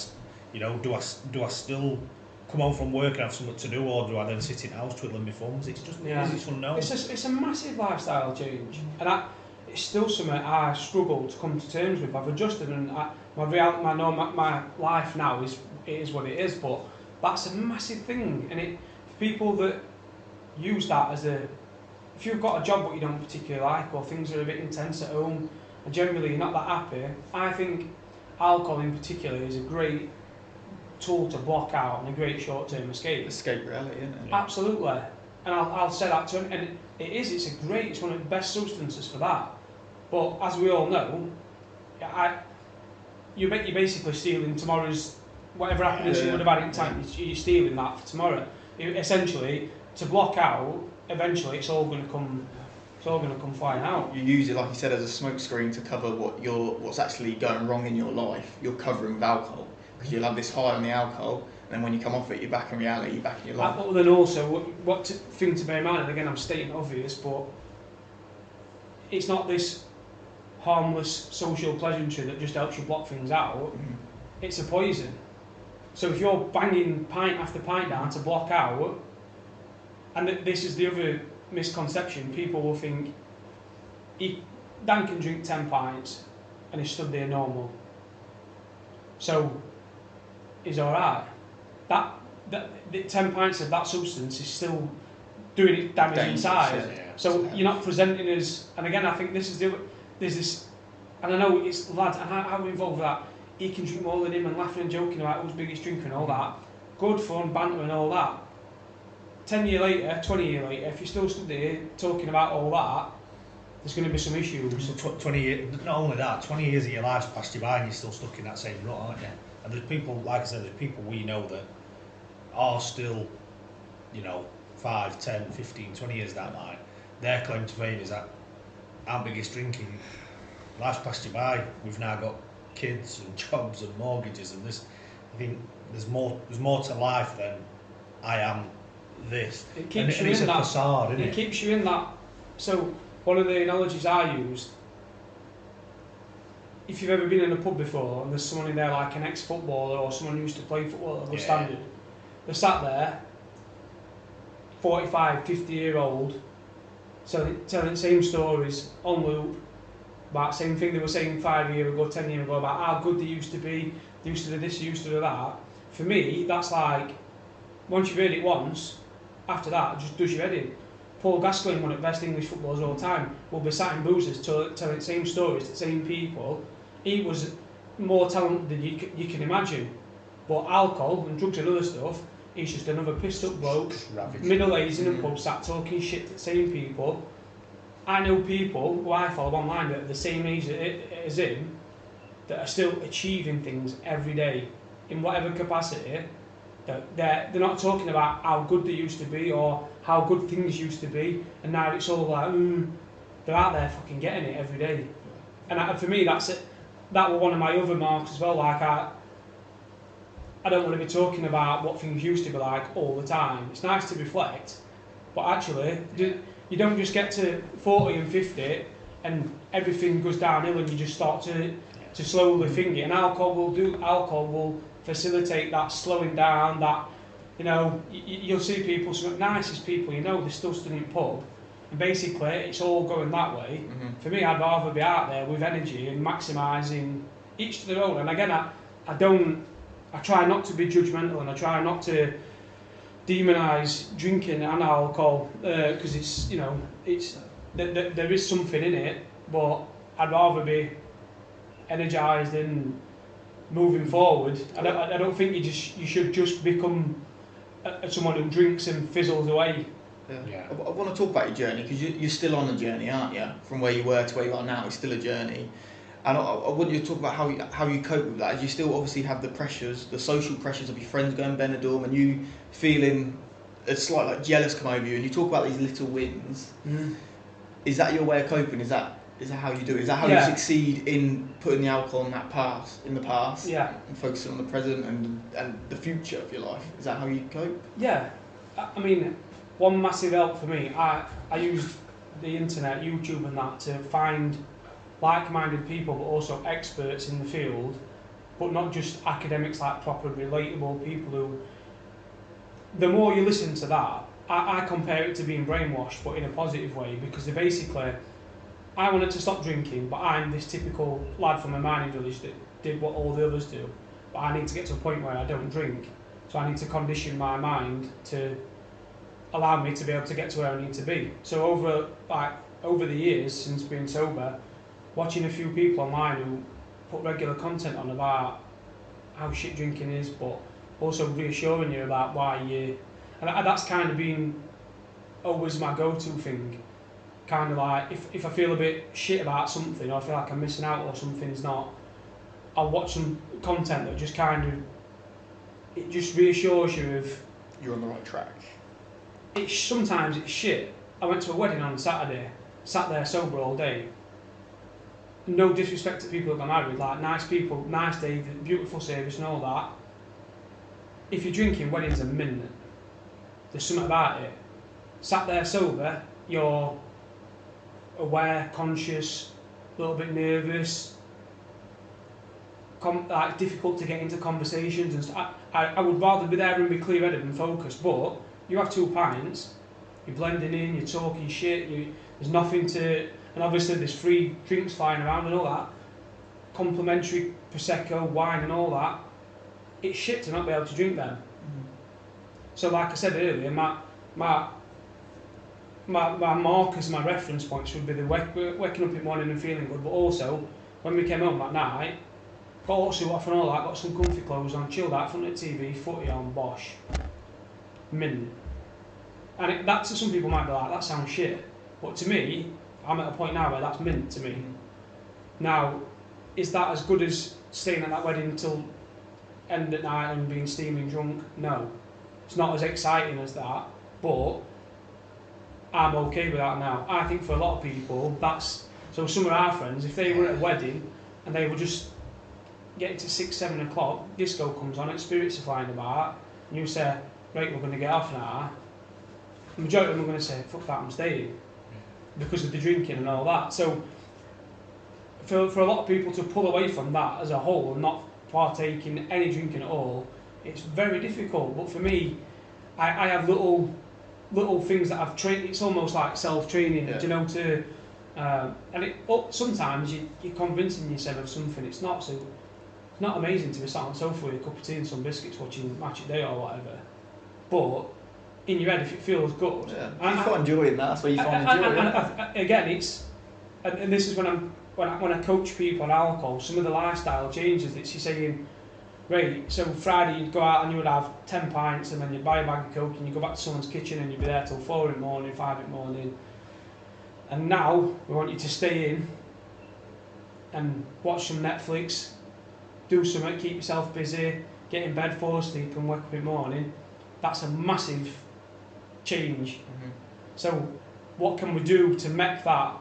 still come home from work and have something to do, or do I then sit in the house twiddling my thumbs? It's just it's unknown. It's a massive lifestyle change, and it's still something I struggle to come to terms with. I've adjusted, and my life now is what it is, but that's a massive thing, and people that use that as if you've got a job but you don't particularly like, or things are a bit intense at home, and generally you're not that happy, I think alcohol in particular is a great tool to block out and a great short-term escape. Escape reality, isn't it? Absolutely. And I'll say that to him, and it's one of the best substances for that. But as we all know, you're basically stealing tomorrow's, whatever happiness you would have had in time, you're stealing that for tomorrow. Essentially, to block out, eventually it's all going to come flying out. You use it, like you said, as a smoke screen to cover what's actually going wrong in your life. You're covering with alcohol, because you'll have this high on the alcohol, and then when you come off it, you're back in reality, you're back in your life. But then also, thing to bear in mind, and again I'm stating obvious, but it's not this harmless social pleasantry that just helps you block things out. It's a poison. So if you're banging pint after pint down to block out, and this is the other misconception, people will think Dan can drink 10 pints and he's stood there normal, so he's alright. That the 10 pints of that substance is still doing its damage inside. So you're not presenting as, and again I think there's this, and I know it's lads, and how we involved with that, he can drink more than him, and laughing and joking about who's biggest drinker and all that, good fun, banter and all that. 10 years later, 20 years later, if you're still stood there talking about all that, there's going to be some issues. 20 years, not only that, 20 years of your life's passed you by and you're still stuck in that same rut, aren't you? And there's people, like I said, there's people we know that are still, 5, 10, 15, 20 years down the line. Their claim to fame is that our biggest drinking, life's passed you by, we've now got kids and jobs and mortgages and this. I think there's more to life than I am this. It keeps And you it's in a that. facade, isn't It it? keeps you in that. So one of the analogies I used, if you've ever been in a pub before and there's someone in there like an ex-footballer or someone who used to play football at a good standard, they're sat there, 45, 50-year-old, telling the same stories on loop about the same thing they were saying 5 years ago, 10 years ago about how good they used to be, they used to do this, they used to do that. For me, that's like, once you've heard it once, after that, it just does your head in. Paul Gascoigne, one of the best English footballers of all time, will be sat in boozers telling the same stories to the same people. He was more talented than you can imagine. But alcohol and drugs and other stuff, he's just another pissed up bloke, middle-aged in a pub, sat talking shit to the same people. I know people who I follow online that are the same age as him that are still achieving things every day in whatever capacity. That they're not talking about how good they used to be or how good things used to be, and now it's all like, they're out there fucking getting it every day. And for me, that's it. That was one of my other marks as well. Like I don't want to be talking about what things used to be like all the time. It's nice to reflect, but actually, you don't just get to 40 and 50 and everything goes downhill and you just start to slowly think it. And alcohol will facilitate that slowing down, that, you know, you'll see people, some of the nicest people you know, they're still stood in pub, and basically it's all going that way. For me, I'd rather be out there with energy and maximising each to their own. And again, I try not to be judgmental, and I try not to demonise drinking and alcohol, because it's, you know, there is something in it, but I'd rather be energised and moving forward. I don't think you should just become someone who drinks and fizzles away. Yeah. I want to talk about your journey, because you're still on a journey, aren't you? From where you were to where you are now, it's still a journey. And I want you to talk about how you cope with that. As you still obviously have the pressures, the social pressures of your friends going Benidorm, and you feeling a slight like jealous come over you, and you talk about these little wins. Is that your way of coping? Is that how you do it? Is that how you succeed in putting the alcohol in the past? Yeah. And focusing on the present and the future of your life? Is that how you cope? Yeah. I mean, one massive help for me, I used the internet, YouTube and that, to find like-minded people, but also experts in the field, but not just academics, like proper relatable people who, the more you listen to that, I compare it to being brainwashed, but in a positive way, because they basically, I wanted to stop drinking, but I'm this typical lad from a mining village that did what all the others do, but I need to get to a point where I don't drink, so I need to condition my mind to allow me to be able to get to where I need to be. So over the years since being sober, watching a few people online who put regular content on about how shit drinking is, but also reassuring you about why you, and that's kind of been always my go-to thing. Kind of like, if I feel a bit shit about something, or I feel like I'm missing out or something's not, I'll watch some content that just kind of, it just reassures you of you're on the right track. Sometimes it's shit. I went to a wedding on Saturday, sat there sober all day. No disrespect to people that got married, like nice people, nice day, beautiful service and all that. If you're drinking, weddings are mint. There's something about it. Sat there sober, you're aware, conscious, a little bit nervous, like difficult to get into conversations and stuff. I would rather be there and be clear-headed and focused, but you have 2 pints, you're blending in, you're talking shit, there's nothing to, and obviously there's free drinks flying around and all that, complimentary Prosecco, wine and all that. It's shit to not be able to drink them. So like I said earlier, my markers, my reference points would be the waking up in the morning and feeling good, but also when we came home that night, got all suit off and all that, got some comfy clothes on, chilled out in front of the TV, footy on, bosh, mint. And that, to some people might be like, that sounds shit, but to me, I'm at a point now where that's mint to me. Now, is that as good as staying at that wedding till end at night and being steaming drunk? No. It's not as exciting as that, but I'm okay with that now. I think for a lot of people, that's, so some of our friends, if they were at a wedding and they were just getting to 6, 7 o'clock, disco comes on, and spirits are flying about, and you say, right, we're going to get off now, the majority of them are going to say, fuck that, I'm staying, because of the drinking and all that. So for a lot of people to pull away from that as a whole and not partake in any drinking at all, it's very difficult. But for me, I have little things that I've trained. It's almost like self-training, Yeah. you know, to and sometimes you're convincing yourself of something it's not. So it's not amazing to be sat on the sofa with a cup of tea and some biscuits watching Match of the Day or whatever. But in your head, if it feels good, yeah. You find joy in that. That's where you find the joy. Again, it's and this is when I coach people on alcohol. Some of the lifestyle changes that you're saying. Right, so Friday you'd go out and you would have 10 pints and then you'd buy a bag of Coke and you'd go back to someone's kitchen and you'd be there till 4 in the morning, 5 in the morning. And now we want you to stay in and watch some Netflix, do something, keep yourself busy, get in bed, fall asleep and wake up in the morning. That's a massive change. Mm-hmm. So what can we do to make that?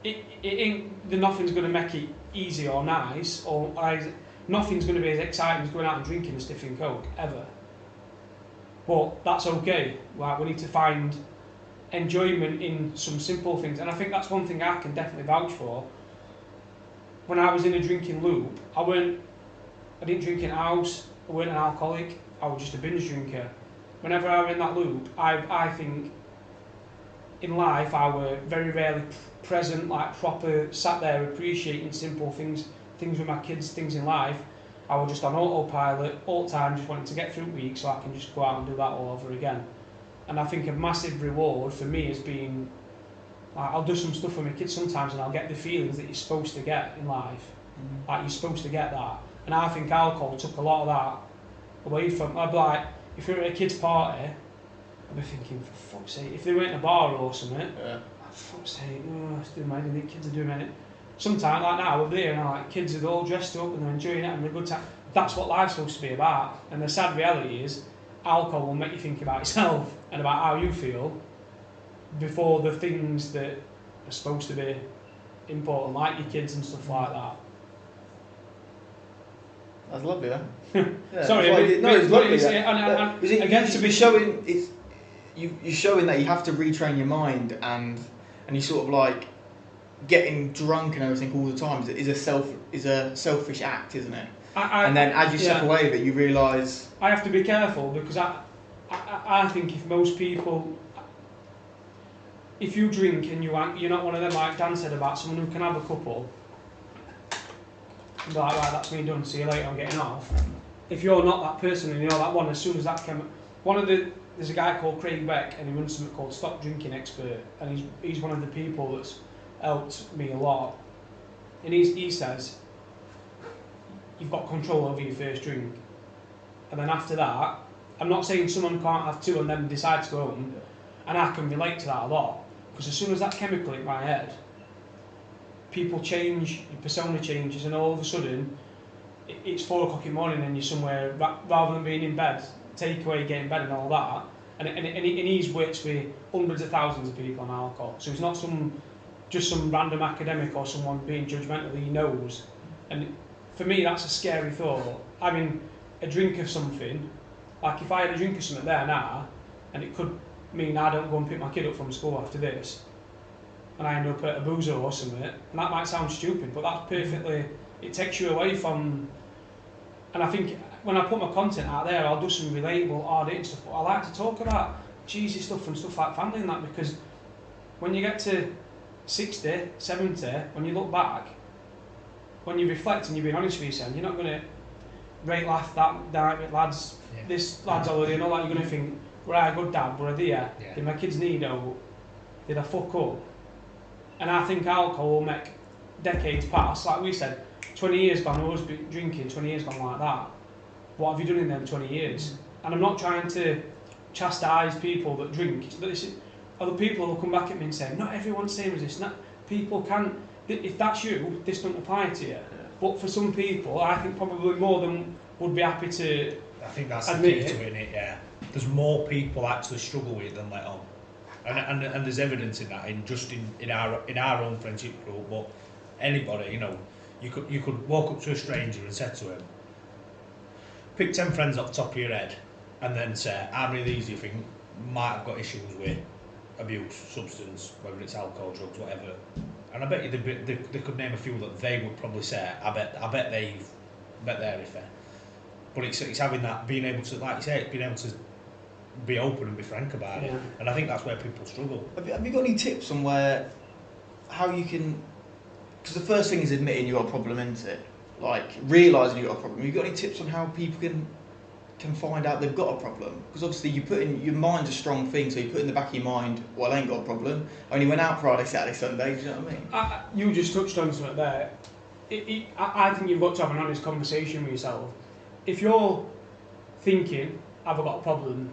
It ain't, nothing's going to make it easy or nice or nothing's going to be as exciting as going out and drinking a stiffing Coke, ever. But that's okay. Like, we need to find enjoyment in some simple things. And I think that's one thing I can definitely vouch for. When I was in a drinking loop, I didn't drink in a house, I weren't an alcoholic, I was just a binge drinker. Whenever I was in that loop, I think in life I were very rarely present, like proper, sat there appreciating simple things with my kids, things in life. I was just on autopilot all the time, just wanting to get through the week so I can just go out and do that all over again. And I think a massive reward for me has been, like, I'll do some stuff with my kids sometimes and I'll get the feelings that you're supposed to get in life. Mm-hmm. Like, you're supposed to get that. And I think alcohol took a lot of that away from, I'd be like, if we were at a kid's party, I'd be thinking, for fuck's sake, if they went in a bar or something, for fuck's sake, it's doing my head, the kids are doing it. Sometimes, like now, we're there and like kids are all dressed up and they're enjoying it and having a good time. That's what life's supposed to be about. And the sad reality is, alcohol will make you think about yourself and about how you feel before the things that are supposed to be important, like your kids and stuff like that. That's lovely, huh? Yeah, sorry, it's lovely. Again, to be showing, you're showing that you have to retrain your mind and you sort of like. Getting drunk and everything all the time is a selfish act, isn't it? And then as you step away with it, you realise. I have to be careful because I think if most people, if you drink and you're not one of them, like Dan said about someone who can have a couple, like, right, that's me done, see you later, I'm getting off. If you're not that person and you're that one, as soon as that came, there's a guy called Craig Beck and he runs something called Stop Drinking Expert, and he's one of the people that's helped me a lot, and he says you've got control over your first drink, and then after that, I'm not saying someone can't have two and then decide to go home, and I can relate to that a lot, because as soon as that chemical hit my head, people change, your persona changes, and all of a sudden it's 4 o'clock in the morning and you're somewhere, rather than being in bed, take away, get in bed and all that, and he's works with hundreds of thousands of people on alcohol, so it's not just some random academic or someone being judgmental, he knows. And for me, that's a scary thought. Having a drink of something, like if I had a drink of something there now, and it could mean I don't go and pick my kid up from school after this, and I end up at a boozer or something, and that might sound stupid, but that's perfectly, it takes you away from, and I think when I put my content out there, I'll do some relatable, hard-hitting stuff, but I like to talk about cheesy stuff and stuff like family and that, because when you get to 60, 70, when you look back, when you reflect and you're being honest with yourself, you're not going to rate laugh that night, lads, this lad's holiday and all that, you're going to think, were I a good dad, were I there, did my kids need help, did I fuck up? And I think alcohol will make decades pass, like we said, 20 years gone, I was drinking, 20 years gone like that. What have you done in them 20 years? And I'm not trying to chastise people that drink, other people will come back at me and say, not everyone's same as this. People can, if that's you, this doesn't apply to you. Yeah. But for some people, I think probably more than would be happy to. I think that's the key to it, yeah. There's more people actually struggle with it than let on, and there's evidence in that in our own friendship group. But anybody, you could walk up to a stranger and say to him, pick 10 friends off the top of your head, and then say, how many of these do you think might have got issues with abuse, substance, whether it's alcohol, drugs, whatever. And I bet you they could name a few that they would probably say. I bet they're fair. But it's having that, being able to, like you say, being able to be open and be frank about it. And I think that's where people struggle. Have you got any tips on how you can? Because the first thing is admitting you've got a problem, isn't it? Like realising you've got a problem. Have you got any tips on how people can find out they've got a problem? Because obviously you put in, your mind's a strong thing, so you put in the back of your mind, well, I ain't got a problem. I only went out Friday, Saturday, Sunday, do you know what I mean? You just touched on something there. I think you've got to have an honest conversation with yourself. If you're thinking, have I got a problem,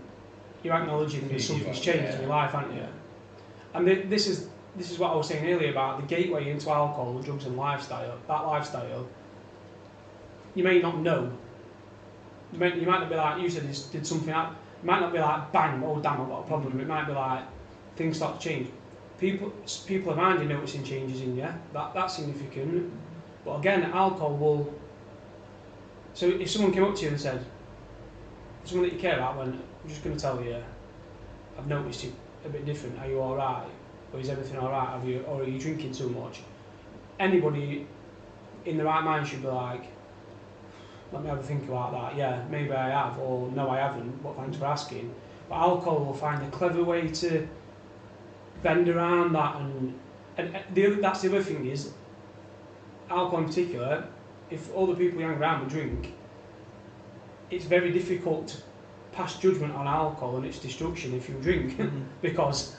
you're acknowledging that something's changed in your life, aren't you? And this is what I was saying earlier about the gateway into alcohol, drugs and lifestyle. That lifestyle, you may not know. You might not be like, you said, did something out. It might not be like, bang, oh damn, I've got a problem. It might be like, things start to change. People around you noticing changes in you. That's significant. But again, alcohol will. So if someone came up to you and said, someone that you care about went, I'm just going to tell you, I've noticed you a bit different. Are you all right? Or is everything all right? Or are you drinking too much? Anybody in the right mind should be like, let me have a think about that. Yeah, maybe I have, or no, I haven't, but thanks for asking. But alcohol will find a clever way to bend around that, and that's the other thing is, alcohol in particular, if all the people you hang around with drink, it's very difficult to pass judgment on alcohol and its destruction if you drink, because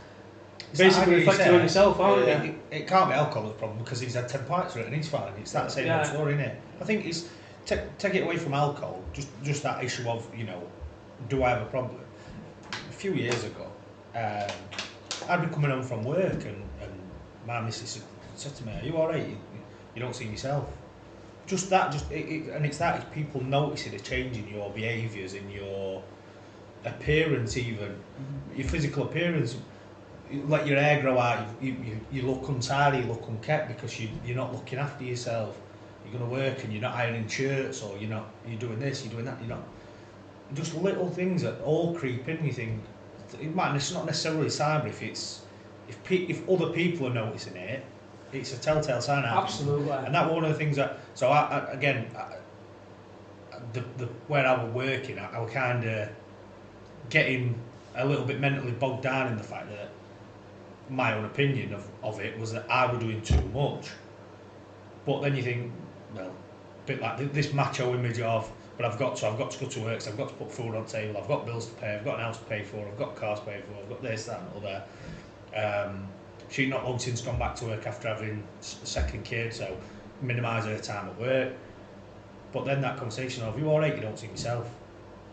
basically reflecting on yourself, aren't you? It can't be alcohol's problem because he's had 10 pints of it and he's fine. It's that same old story, isn't it? I think it's take it away from alcohol, just that issue of, do I have a problem? A few years ago, I'd be coming home from work and my missus said to me, are you alright? You don't seem yourself. It's people noticing a change in your behaviours, in your appearance even, your physical appearance. You let your hair grow out, you look untidy, you look unkempt because you're not looking after yourself. You're going to work and you're not ironing shirts, or you're doing this, you're doing that, you're not. Just little things that all creep in. You think it's not necessarily a sign, but if other people are noticing it, it's a telltale sign. Absolutely. And that was one of the things that. So where I was working, I was kind of getting a little bit mentally bogged down in the fact that my own opinion of it was that I was doing too much. But then you think, well, a bit like this macho image of, but I've got to go to work, so I've got to put food on the table, I've got bills to pay, I've got an house to pay for, I've got cars to pay for, I've got this, that and other. She's not long since gone back to work after having a second kid, so minimise her time at work. But then that conversation of, you alright, you don't see yourself.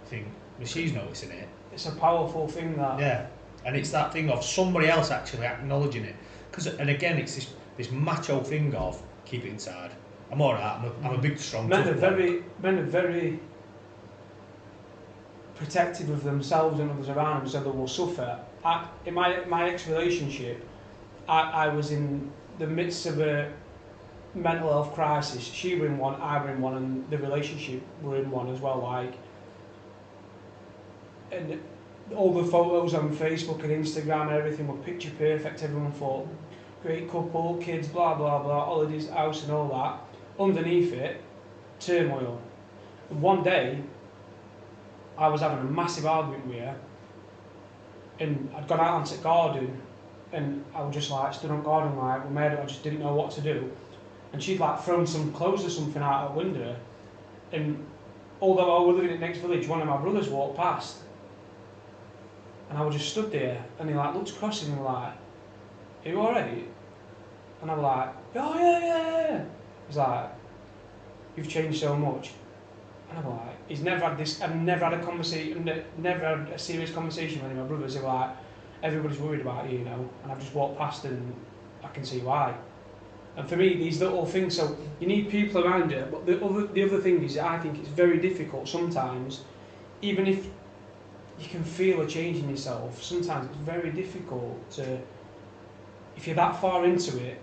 You think, well, she's noticing it. It's a powerful thing, that. Yeah, and it's that thing of somebody else actually acknowledging it. And again, it's this macho thing of, keep it inside. I'm alright, I'm a big, strong Men are very protective of themselves and others around them, so they will suffer. In my ex-relationship, I was in the midst of a mental health crisis. She were in one, I were in one, and the relationship were in one as well. And all the photos on Facebook and Instagram and everything were picture perfect. Everyone thought, great couple, kids, blah blah blah, holidays, house and all that. Underneath it, turmoil. And one day, I was having a massive argument with her, and I'd gone out onto the garden, and I was just like stood on garden like, I just didn't know what to do. And she'd like thrown some clothes or something out the window, and although I was living in the next village, one of my brothers walked past, and I was just stood there, and he like looked across and he was like, are you alright? And I was like, oh yeah. He's like, you've changed so much. And I'm like, he's never had this, I've never had a conversation, never had a serious conversation with my brothers. They're like, everybody's worried about you, and I've just walked past and I can see why. And for me, these little things, so you need people around you, but the other thing is, I think it's very difficult sometimes, even if you can feel a change in yourself, sometimes it's very difficult to, if you're that far into it,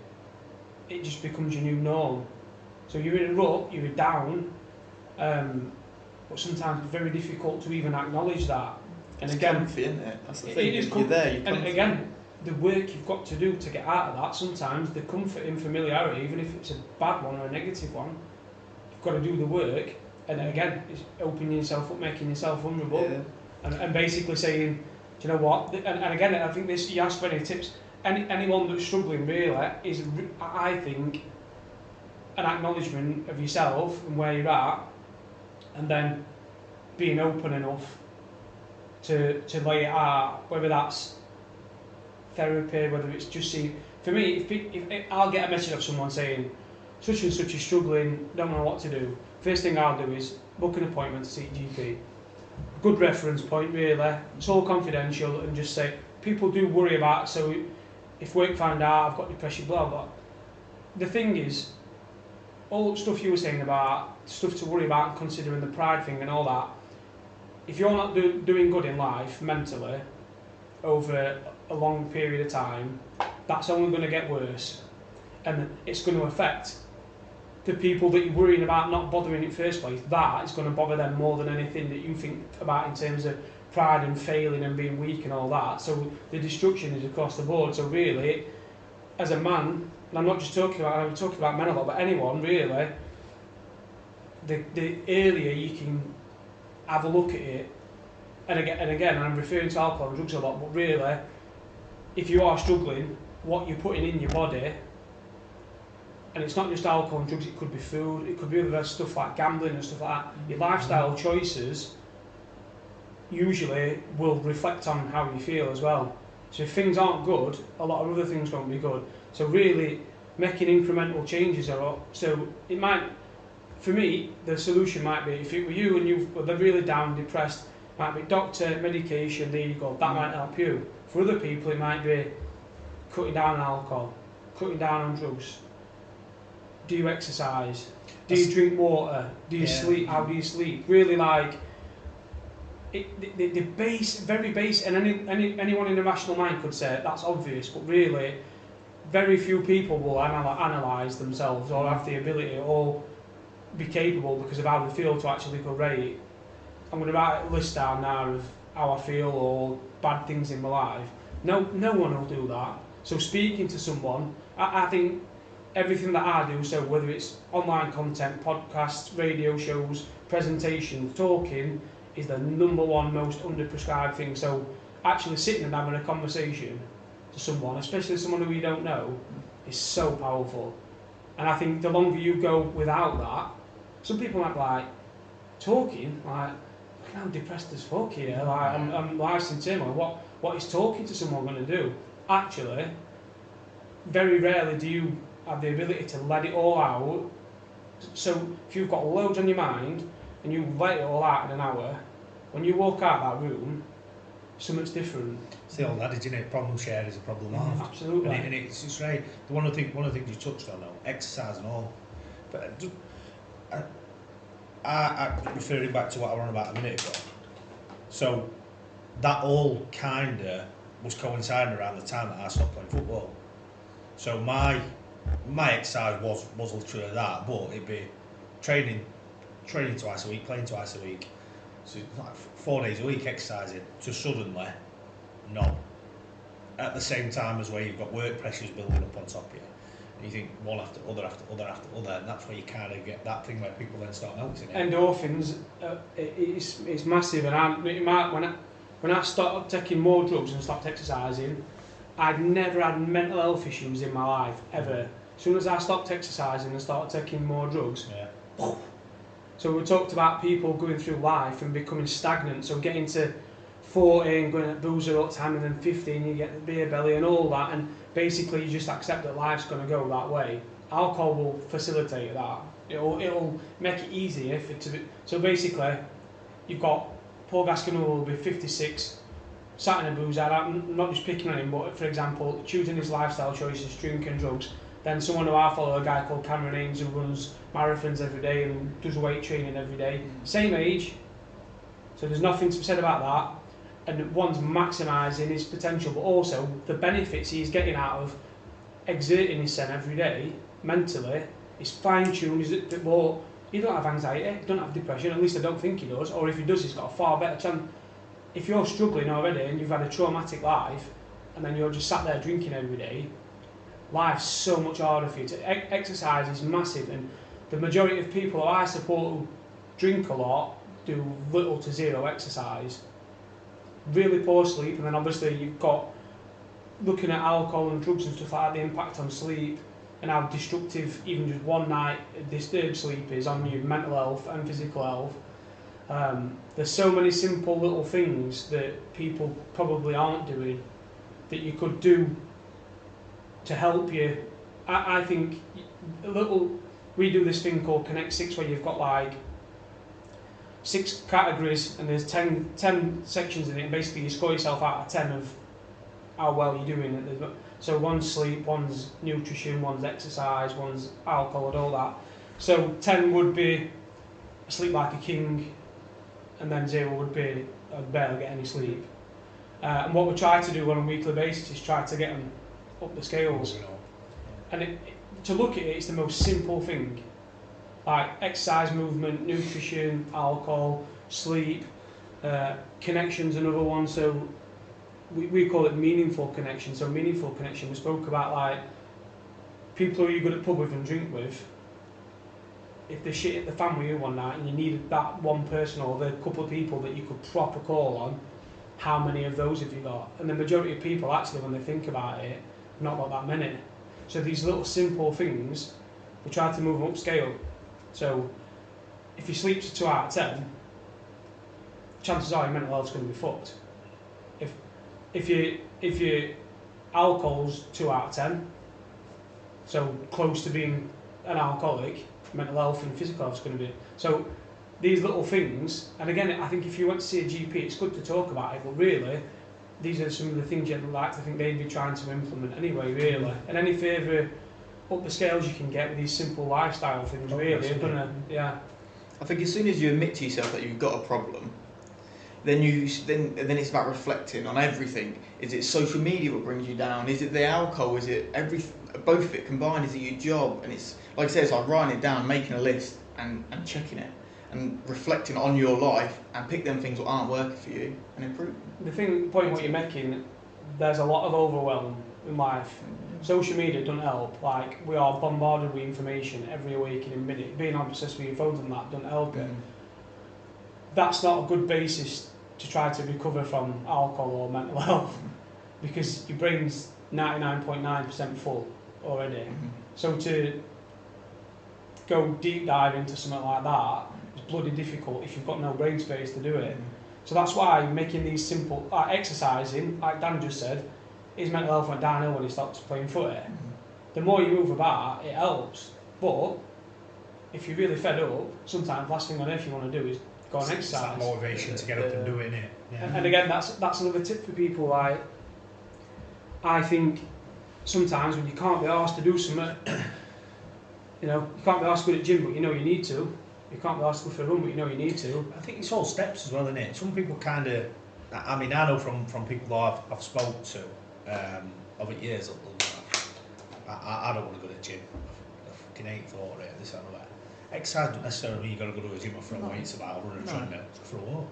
it just becomes your new norm. So you're in a rut, you're down, but sometimes it's very difficult to even acknowledge that. And it's again, comfy, isn't it? That's the it thing. is You're there. You're and comfy. again, the work you've got to do to get out of that, sometimes the comfort in familiarity, even if it's a bad one or a negative one, you've got to do the work. And again, it's opening yourself up, making yourself vulnerable, and basically saying, do you know what? And again, I think this, you asked for any tips. Anyone that's struggling really is, I think, an acknowledgement of yourself and where you're at, and then being open enough to lay it out, whether that's therapy, whether it's just seeing. For me, if I'll get a message of someone saying, such and such is struggling, don't know what to do, first thing I'll do is book an appointment to see a GP. Good reference point really, it's all confidential, and just say, people do worry about it, so if work find out I've got depression, blah blah. The thing is, all the stuff you were saying about stuff to worry about and considering the pride thing and all that, if you're not doing good in life mentally over a long period of time, that's only going to get worse, and it's going to affect the people that you're worrying about not bothering in the first place. That is going to bother them more than anything that you think about in terms of pride and failing and being weak and all that. So the destruction is across the board. So really, as a man, and I'm not just talking about men a lot, but anyone really, the earlier you can have a look at it, and again, I'm referring to alcohol and drugs a lot, but really, if you are struggling, what you're putting in your body, and it's not just alcohol and drugs, it could be food, it could be other stuff like gambling and stuff like that. Your lifestyle choices usually will reflect on how you feel as well. So if things aren't good, a lot of other things won't be good. So really, making incremental changes are, so it might, for me, the solution might be, if it were you and they're really down, depressed, might be doctor, medication, there you go, that might help you. For other people, it might be cutting down on alcohol, cutting down on drugs. Do you exercise? Do you drink water? Do you sleep? How do you sleep? Really, like, the base, very base, and anyone in a rational mind could say it, that's obvious, but really, very few people will analyse themselves or have the ability or be capable because of how they feel to actually go, right, I'm going to write a list down now of how I feel or bad things in my life. No one will do that. So speaking to someone, I think everything that I do, so whether it's online content, podcasts, radio shows, presentations, talking, is the number one most underprescribed thing. So actually sitting and having a conversation to someone, especially someone who you don't know, is so powerful. And I think the longer you go without that, some people might be like, talking, like, I'm depressed as fuck here, like, I'm life's in turmoil, what is talking to someone going to do? Actually, very rarely do you have the ability to let it all out. So if you've got loads on your mind and you let it all out in an hour, when you walk out that room, something's different. It's the old adage, isn't it? Problem shared is a problem halved. Absolutely. And it's right. One of the things you touched on, though, exercise and all. But I referring back to what I was on about a minute ago. So that all kinda was coinciding around the time that I stopped playing football. So my exercise was literally that, but it'd be training twice a week, playing twice a week. So like 4 days a week exercising, to suddenly none. At the same time as where you've got work pressures building up on top of you. And you think one after other, and that's where you kind of get that thing where people then start noticing it. Endorphins, it's massive, and when I started taking more drugs and stopped exercising, I'd never had mental health issues in my life, ever. As soon as I stopped exercising and started taking more drugs, so we talked about people going through life and becoming stagnant, so getting to 14, going at boozer all the time, and then 15 you get the beer belly and all that, and basically you just accept that life's going to go that way. Alcohol will facilitate that. It'll make it easier so basically you've got Paul Gaskin will be 56, sat in a boozer, I'm not just picking on him, but for example, choosing his lifestyle choices, drinking, drugs. Then someone who I follow, a guy called Cameron Ames, who runs marathons every day and does weight training every day. Same age, so there's nothing to be said about that. And one's maximising his potential, but also the benefits he's getting out of exerting himself every day, mentally, is fine-tuned, is it more, he don't have anxiety, he don't have depression, at least I don't think he does, or if he does, he's got a far better chance. if you're struggling already and you've had a traumatic life, and then you're just sat there drinking every day, life's so much harder for you. Exercise is massive, and the majority of people who I support who drink a lot do little to zero exercise, really poor sleep, and then obviously you've got looking at alcohol and drugs and stuff like that, the impact on sleep and how destructive even just one night disturbed sleep is on your mental health and physical health. There's so many simple little things that people probably aren't doing that you could do to help you. I think we do this thing called Connect 6 where you've got like 6 categories and there's 10 sections in it, and basically you score yourself out of 10 of how well you're doing. So one's sleep, one's nutrition, one's exercise, one's alcohol and all that. So 10 would be sleep like a king, and then 0 would be I barely get any sleep. And what we try to do on a weekly basis is try to get them up the scales. And to look at it, it's the most simple thing. Like exercise, movement, nutrition, alcohol, sleep, connection's another one. So we call it meaningful connection. So meaningful connection, we spoke about like people who you're good at pub with and drink with. If the shit hit the fan with you one night and you needed that one person or the couple of people that you could proper call on, how many of those have you got? And the majority of people actually, when they think about it, have not got that many. So these little simple things, we try to move them upscale. So if your sleep's a 2 out of 10, chances are your mental health's going to be fucked. If your alcohol's 2 out of 10, so close to being an alcoholic, mental health and physical health's going to be. So these little things, and again, I think if you went to see a GP, it's good to talk about it, but really, these are some of the things you'd like to think they'd be trying to implement anyway, really. And any further up the scales you can get with these simple lifestyle things, really, are gonna, yeah. I think as soon as you admit to yourself that you've got a problem, then it's about reflecting on everything. Is it social media what brings you down? Is it the alcohol? Is it both of it combined? Is it your job? And it's like I said, it's like writing it down, making a list, and checking it, and reflecting on your life, and pick them things that aren't working for you and improve. The point what you're making, there's a lot of overwhelm in life. Social media doesn't help. Like, we are bombarded with information every awakening minute. Being obsessed with your phones and that doesn't help it. That's not a good basis to try to recover from alcohol or mental health, because your brain's 99.9% full already. So to go deep dive into something like that is bloody difficult if you've got no brain space to do it. So that's why making these simple, like exercising, like Dan just said, his mental health went downhill when he stopped playing footy. The more you move about, it helps. But if you're really fed up, sometimes the last thing on earth you want to do is go and exercise. It's that motivation to get up and do it, innit? Yeah. And again, that's another tip for people. Like, I think sometimes when you can't be asked to do something, you can't be asked to go to the gym, but you know you need to. You can't be asked to go for a run, but you know you need to. I think it's all steps as well, isn't it? Some people kind of, I mean, I know from people that I've spoke to over years, I don't want to go to the gym. I fucking hate thought of it, this and that. Exercise doesn't necessarily mean you've got to go to a gym or throw weights about, run a treadmill, for a walk.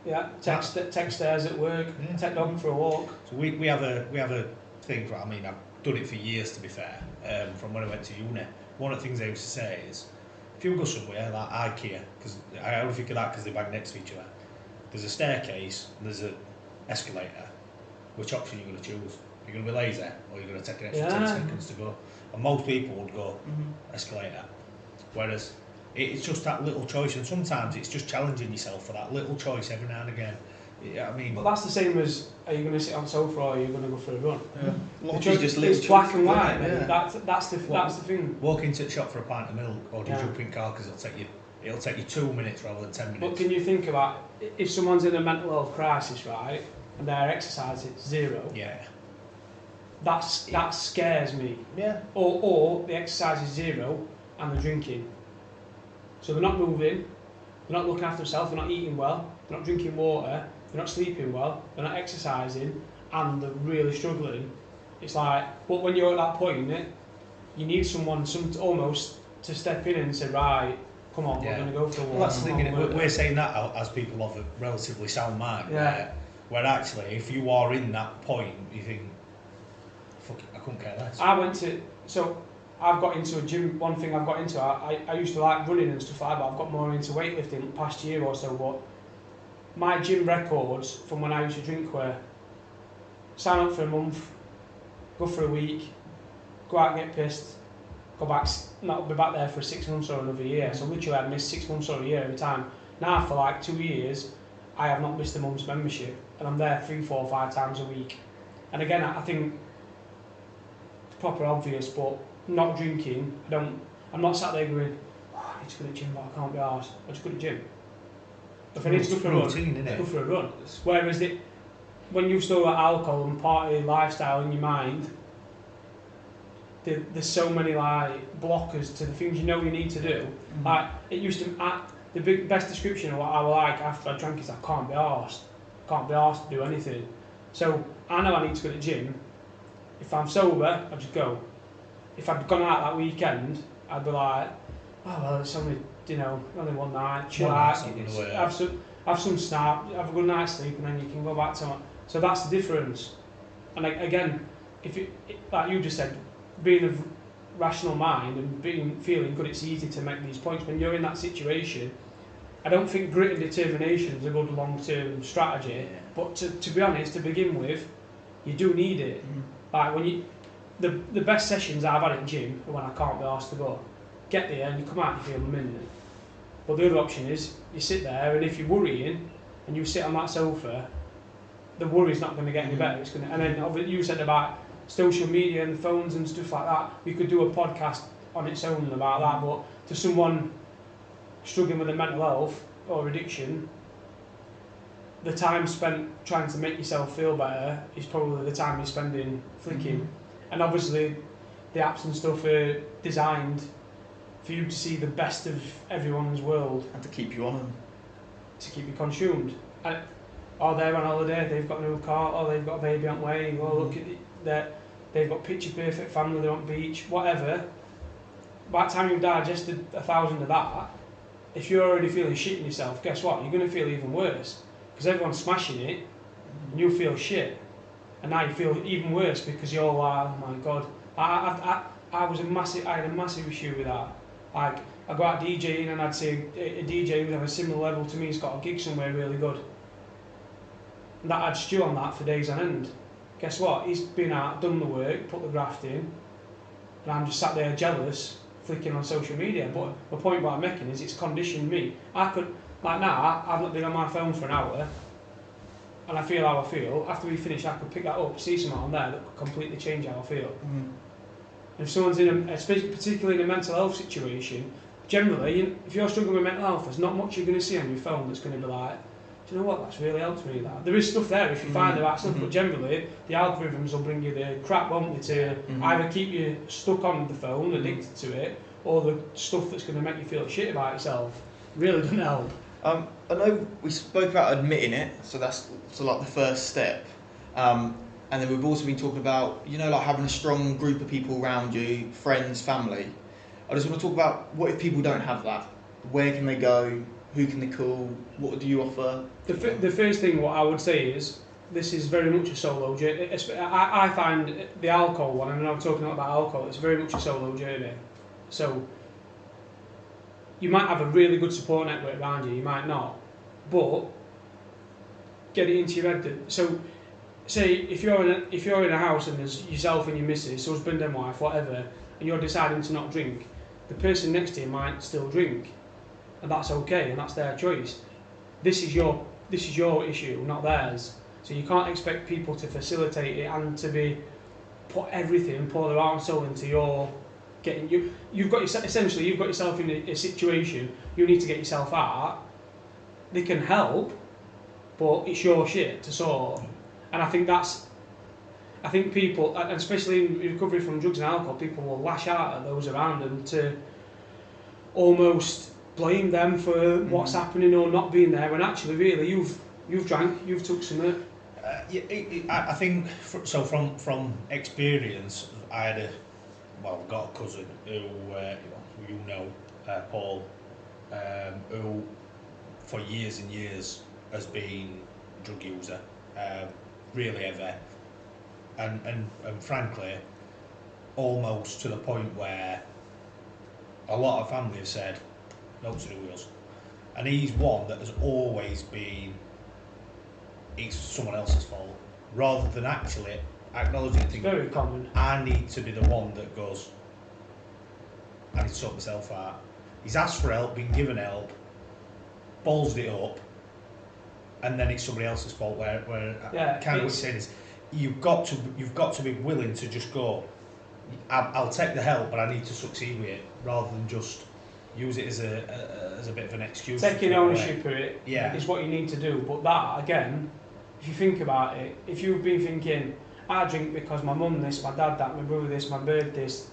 Yeah, take stairs at work, take dog for a walk. So we have a thing, I mean, I've done it for years to be fair, from when I went to uni. One of the things I used to say is, if you go somewhere like IKEA, because I only think of that because they're bang next to each other, there's a staircase and there's an escalator. Which option are you going to choose? You're going to be lazy, or you're going to take an extra 10 seconds to go? And most people would go escalator. Whereas it's just that little choice, and sometimes it's just challenging yourself for that little choice every now and again. I mean, but that's the same as, are you going to sit on the sofa or are you going to go for a run? Yeah. The choice, it's black and white. Yeah. That's the thing. Walk into the shop for a pint of milk, or do you jump in car because it'll take you 2 minutes rather than 10 minutes. But can you think about if someone's in a mental health crisis, right, and their exercise is 0? Yeah. That scares me. Yeah. Or the exercise is 0 and they're drinking. So they're not moving, they're not looking after themselves, they're not eating well, they're not drinking water, they're not sleeping well, they're not exercising, and they're really struggling. It's like, but when you're at that point, you need someone almost to step in and say, right, come on, we're going to go for a walk. Well, that's the thing, we're saying that as people of a relatively sound mind, where actually, if you are in that point, you think, fuck it, I couldn't care less. I've got into a gym. One thing I've got into, I used to like running and stuff like that, but I've got more into weightlifting the past year or so. But my gym records from when I used to drink were sign up for a month, go for a week, go out and get pissed, go back, not be back there for 6 months or another year. So literally I'd miss 6 months or a year every time. Now for like 2 years, I have not missed a month's membership, and I'm there 3, 4, 5 times a week. And again, I think it's proper obvious, but not drinking, I'm not sat there going, oh, I need to go to the gym, but I can't be arsed. I just go to the gym. If I need to go for a run, go for a run. Whereas when you've still got alcohol and party lifestyle in your mind, there's so many like blockers to the things you know you need to do. Like it used to, the best description of what I was like after I drank is I can't be arsed. I can't be arsed to do anything. So I know I need to go to the gym. If I'm sober, I just go. If I'd gone out that weekend, I'd be like, oh well, it's only, only one night, chill out, have some snap, have a good night's sleep, and then you can go back to it. So that's the difference. And again, like you just said, being of rational mind and feeling good, it's easy to make these points. When you're in that situation, I don't think grit and determination is a good long-term strategy. But to be honest, to begin with, you do need it. Like when the best sessions I've had in gym are when I can't be asked to go. Get there and you come out and you feel a minute. But the other option is you sit there, and if you're worrying and you sit on that sofa, the worry's not going to get any better. It's going to, and then you said about social media and phones and stuff like that. We could do a podcast on its own about that. But to someone struggling with a mental health or addiction, the time spent trying to make yourself feel better is probably the time you're spending flicking. And obviously the apps and stuff are designed for you to see the best of everyone's world. And to keep you on them. To keep you consumed. And, oh, they're on holiday, they've got a new car, or they've got a baby on the way, or look at that, they've got picture perfect family, they're on the beach, whatever. By the time you've digested 1,000 of that, if you're already feeling shit in yourself, guess what? You're going to feel even worse. Because everyone's smashing it, and you feel shit. And now you feel even worse because you're like, oh my god. I had a massive issue with that. Like, I go out DJing and I'd say a DJ who's on a similar level to me has got a gig somewhere really good. And I'd stew on that for days on end. Guess what? He's been out, done the work, put the graft in, and I'm just sat there jealous, flicking on social media. But the point what I'm making is it's conditioned me. I could, like now, I've not been on my phone for an hour, and I feel how I feel. After we finish, I could pick that up, see something on there that could completely change how I feel. If someone's particularly in a mental health situation, generally, if you're struggling with mental health, there's not much you're going to see on your phone that's going to be like, do you know what, that's really helped me. That there is stuff there if you find the right stuff, but generally the algorithms will bring you the crap, won't they, to either keep you stuck on the phone, addicted to it, or the stuff that's going to make you feel shit about yourself. Really doesn't help. I know we spoke about admitting it, so that's like the first step. And then we've also been talking about, like having a strong group of people around you, friends, family. I just want to talk about what if people don't have that? Where can they go? Who can they call? What do you offer? The first thing what I would say is, this is very much a solo journey. I find the alcohol one, and I'm talking about alcohol, it's very much a solo journey. So you might have a really good support network around you, you might not, but get it into your head. So say if you're in a house and there's yourself and your missus, husband and wife, whatever, and you're deciding to not drink, the person next to you might still drink, and that's okay, and that's their choice. This is your issue, not theirs. So you can't expect people to facilitate it and to pour their heart and soul into your getting you. You've got yourself in a situation you need to get yourself out. They can help, but it's your shit to sort. And I think people, and especially in recovery from drugs and alcohol, people will lash out at those around them to almost blame them for what's happening or not being there, when actually really you've drank, you've took some. I think so. From experience, I had got a cousin who Paul, who for years and years has been a drug user, really heavy, and frankly, almost to the point where a lot of family have said, no to do with us. And he's one that has always been, it's someone else's fault, rather than actually acknowledging it. Very common. I need to be the one that goes, I need to sort myself out. He's asked for help, been given help, ballsed it up, and then it's somebody else's fault. Where kind of what you're saying is, you've got to be willing to just go, I'll take the help, but I need to succeed with it, rather than just use it as a bit of an excuse. Taking ownership of it is what you need to do. But that, again, if you think about it, if you've been thinking, I drink because my mum this, my dad that, my brother this, my bird this,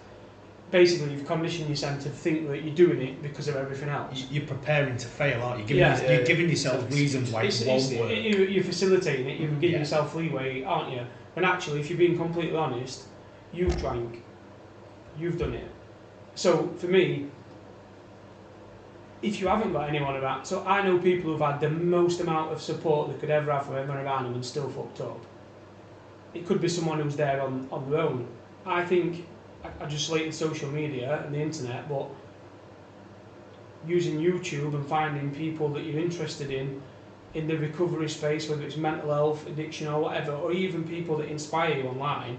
basically you've conditioned yourself to think that you're doing it because of everything else. You're preparing to fail, aren't you? You're giving yourself reasons why it won't work. You're facilitating it, you're giving yourself leeway, aren't you? And actually, if you're being completely honest, you've drank, you've done it. So for me, if you haven't got anyone around, so I know people who've had the most amount of support they could ever have from everyone around them and still fucked up. It could be someone who's there on their own. I think I just slated social media and the internet, but using YouTube and finding people that you're interested in the recovery space, whether it's mental health, addiction or whatever, or even people that inspire you online,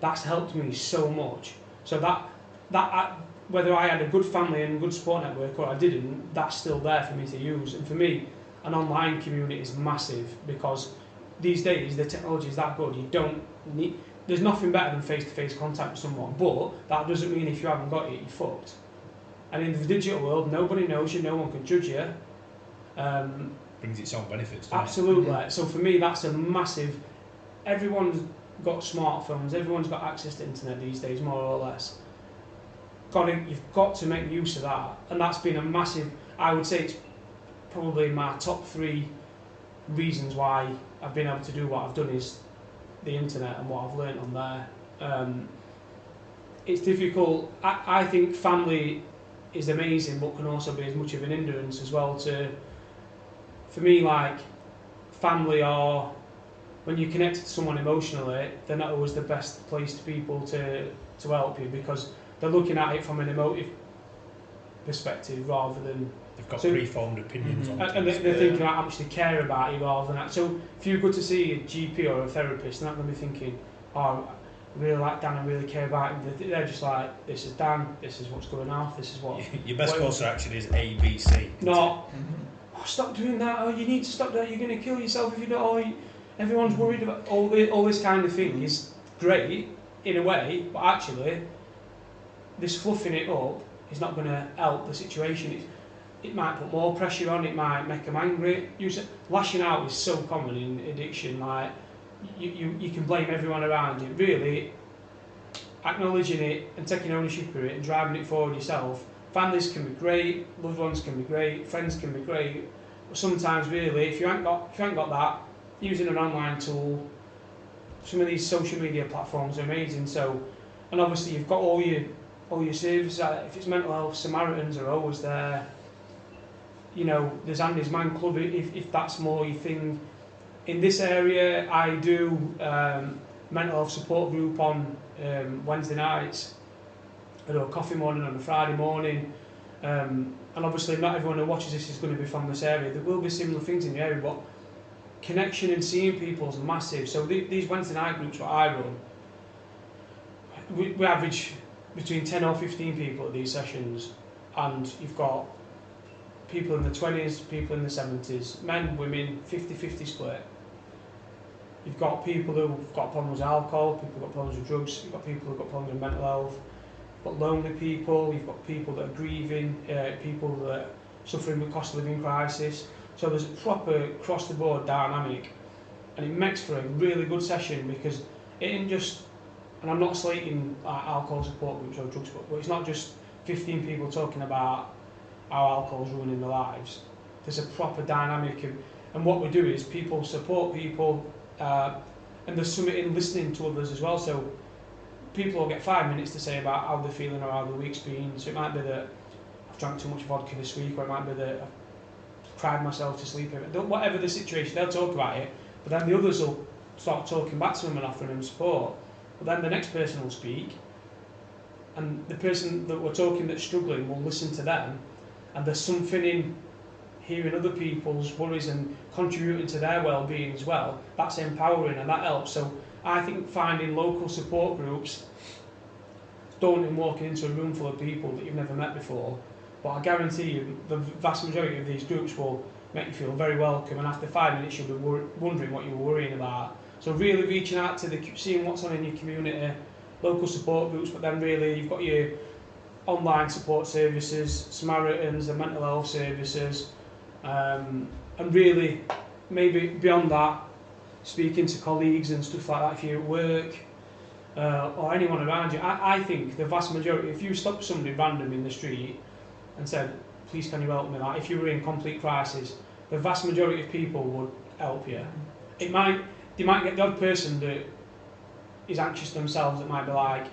that's helped me so much. So whether I had a good family and a good support network or I didn't, that's still there for me to use. And for me, an online community is massive, because these days the technology is that good. You don't need, there's nothing better than face-to-face contact with someone, but that doesn't mean if you haven't got it, you're fucked. And in the digital world, nobody knows you, no one can judge you. Brings its own benefits. Absolutely. Mm-hmm. So for me, that's a massive. Everyone's got smartphones. Everyone's got access to internet these days, more or less. You've got to make use of that, and that's been a massive. I would say it's probably my top 3 reasons why I've been able to do what I've done is the internet and what I've learned on there. It's difficult. I think family is amazing, but can also be as much of an hindrance as well. For me, like family are, when you connect to someone emotionally, they're not always the best placed people to help you, because they're looking at it from an emotive perspective rather than. They've got preformed opinions on it. And they're thinking about how much they care about you rather than that. So if you go to see a GP or a therapist, they're not going to be thinking, oh, I really like Dan, I really care about him. They're just like, this is Dan, this is what's going on, this is what. Your best course of action is A, B, C. Not, oh, stop doing that, oh, you need to stop that, you're going to kill yourself if you don't, oh, everyone's worried about all this kind of thing is great in a way, but actually, this fluffing it up is not going to help the situation. It might put more pressure on, it might make them angry. Lashing out is so common in addiction, like you can blame everyone around you. Really, acknowledging it and taking ownership of it and driving it forward yourself. Families can be great, loved ones can be great, friends can be great, but sometimes really, if you ain't got that, using an online tool, some of these social media platforms are amazing. So, and obviously you've got all your services. If it's mental health, Samaritans are always there. You know, there's Andy's Man Club if that's more your thing. In this area, I do mental health support group on Wednesday nights. I do a coffee morning on a Friday morning. And obviously not everyone who watches this is going to be from this area. There will be similar things in the area, but connection and seeing people is massive. So these Wednesday night groups that I run, we average between 10 or 15 people at these sessions, and you've got people in the 20s, people in the 70s, men, women, 50-50 split. You've got people who've got problems with alcohol, people who've got problems with drugs, you've got people who've got problems with mental health, you've got lonely people, you've got people that are grieving, people that are suffering with cost of living crisis. So there's a proper across-the-board dynamic, and it makes for a really good session, because it isn't just, and I'm not slating alcohol support groups or drugs, but it's not just 15 people talking about how alcohol's ruining their lives. There's a proper dynamic, and what we do is people support people, and there's something in listening to others as well. So people will get 5 minutes to say about how they're feeling or how their week's been. So it might be that I've drank too much vodka this week, or it might be that I've cried myself to sleep. Whatever the situation, they'll talk about it, but then the others will start talking back to them and offering them support. But then the next person will speak, and the person that we're talking that's struggling will listen to them, and there's something in hearing other people's worries and contributing to their well-being as well. That's empowering and that helps. So I think finding local support groups, daunting walking into a room full of people that you've never met before, but I guarantee you the vast majority of these groups will make you feel very welcome, and after 5 minutes you'll be wondering what you were worrying about. So really reaching out to seeing what's on in your community, local support groups, but then really you've got your online support services, Samaritans, the mental health services, and really maybe beyond that, speaking to colleagues and stuff like that if you're at work, or anyone around you. I think the vast majority, if you stopped somebody random in the street and said, please can you help me, like if you were in complete crisis, the vast majority of people would help you. They might get the odd person that is anxious themselves that might be like,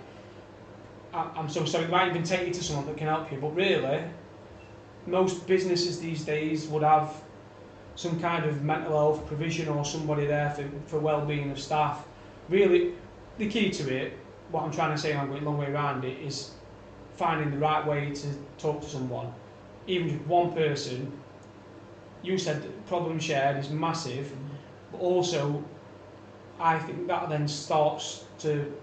I'm so sorry, they might even take you to someone that can help you, but really most businesses these days would have some kind of mental health provision or somebody there for well-being of staff. Really, the key to it, what I'm trying to say, and I'm going a long way around it, is finding the right way to talk to someone. Even just one person, you said problem shared is massive, but also I think that then starts to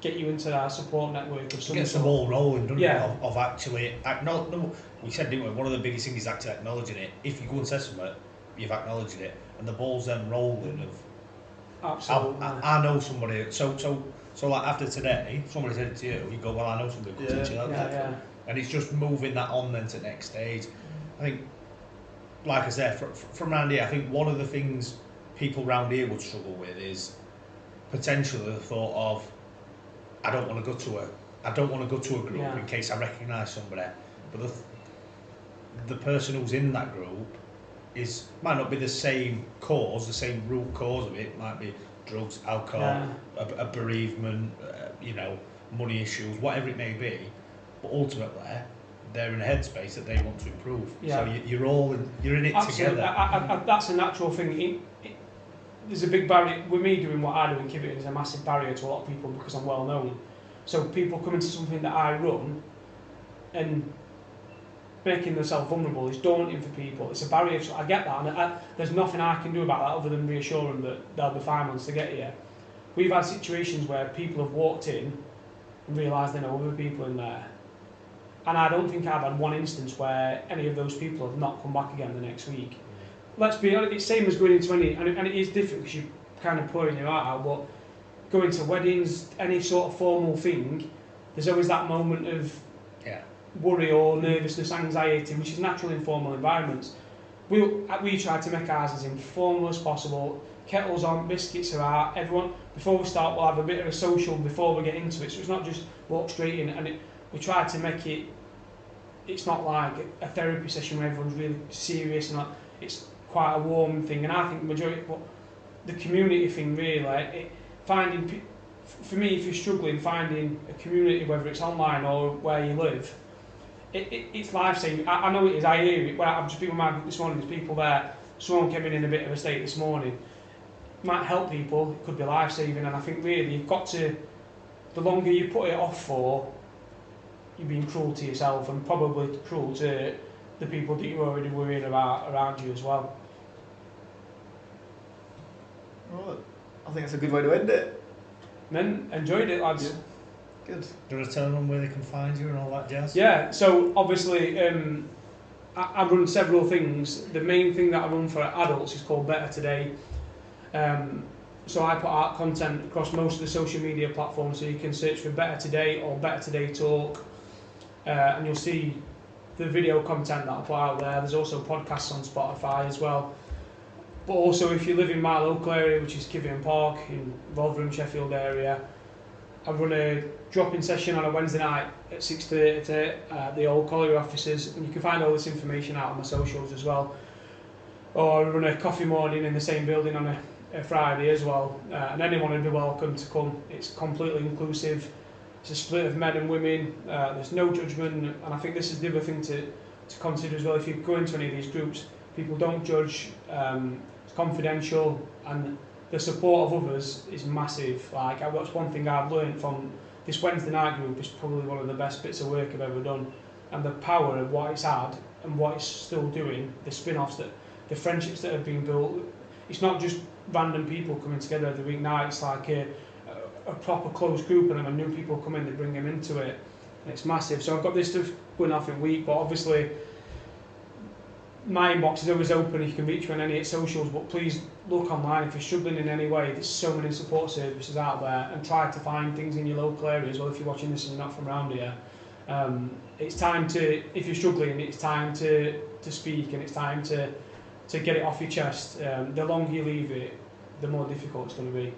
get you into that support network of some Get the sort. ball rolling, doesn't Yeah. it? Of actually, no, we said, didn't we? One of the biggest things is actually acknowledging it. If you go and say something, you've acknowledged it, and the ball's then rolling. Absolutely. I know somebody. So like after today, somebody said it to you. You go, well, I know somebody who could teach you that. Yeah. And it's just moving that on then to the next stage. I think, like I said, from around here, I think one of the things people around here would struggle with is potentially the thought of, I don't want to go to a group in case I recognise somebody. But the person who's in that group might not be the same cause, the same root cause of it. It might be drugs, alcohol, a bereavement, money issues, whatever it may be. But ultimately, they're in a headspace that they want to improve. Yeah. So you're in it Absolutely. together. That's a natural thing. There's a big barrier with me doing what I do in Kibbit. There's a massive barrier to a lot of people because I'm well known. So people come into something that I run and making themselves vulnerable is daunting for people. It's a barrier. So I get that, and there's nothing I can do about that other than reassure them that they'll be fine once they get here. We've had situations where people have walked in and realised they know other people in there, and I don't think I've had one instance where any of those people have not come back again the next week. Let's be honest, it's the same as going into any, and it is different because you're kind of pouring your heart out, but going to weddings, any sort of formal thing, there's always that moment of worry or nervousness, anxiety, which is natural in formal environments. We try to make ours as informal as possible. Kettles on, biscuits are out, everyone, before we start we'll have a bit of a social before we get into it, so it's not just walk straight in, and we try to make it's not like a therapy session where everyone's really serious, and it's quite a warm thing. And I think the community thing really, for me, if you're struggling, finding a community, whether it's online or where you live, it's life-saving. I know it is, I hear it. I've just been with my group this morning, there's people there, someone came in a bit of a state this morning. It might help people, it could be life-saving, and I think really you've got to, the longer you put it off for, you're being cruel to yourself and probably cruel to the people that you're already worrying about around you as well. Right. I think that's a good way to end it. Men, enjoyed it, lads. Yeah. Good. Do you want to tell them where they can find you and all that jazz? Yeah, so obviously I run several things. The main thing that I run for adults is called Better Today. So I put out content across most of the social media platforms, so you can search for Better Today or Better Today Talk, and you'll see the video content that I put out there. There's also podcasts on Spotify as well. But also if you live in my local area, which is Kivian Park in Rotherham, Sheffield area, I run a drop-in session on a Wednesday night at 6:30 at the old colliery offices, and you can find all this information out on my socials as well. Or I run a coffee morning in the same building on a Friday as well, and anyone would be welcome to come. It's completely inclusive. it's a split of men and women. There's no judgment, and I think this is the other thing to consider as well. If you go into any of these groups, people don't judge. It's confidential, and the support of others is massive. Like, that's one thing I've learned from this Wednesday night group. Is probably one of the best bits of work I've ever done, and the power of what it's had and what it's still doing. The spin-offs, that the friendships that have been built. It's not just random people coming together every week night. It's like a proper close group, and when new people come in, they bring them into it, and it's massive. So I've got this stuff going off in week, but obviously my inbox is always open. You can reach me on any socials, but please look online if you're struggling in any way. There's so many support services out there, and try to find things in your local area as well. If you're watching this and you're not from around here, it's time to, if you're struggling, it's time to speak, and it's time to get it off your chest. The longer you leave it, the more difficult it's going to be.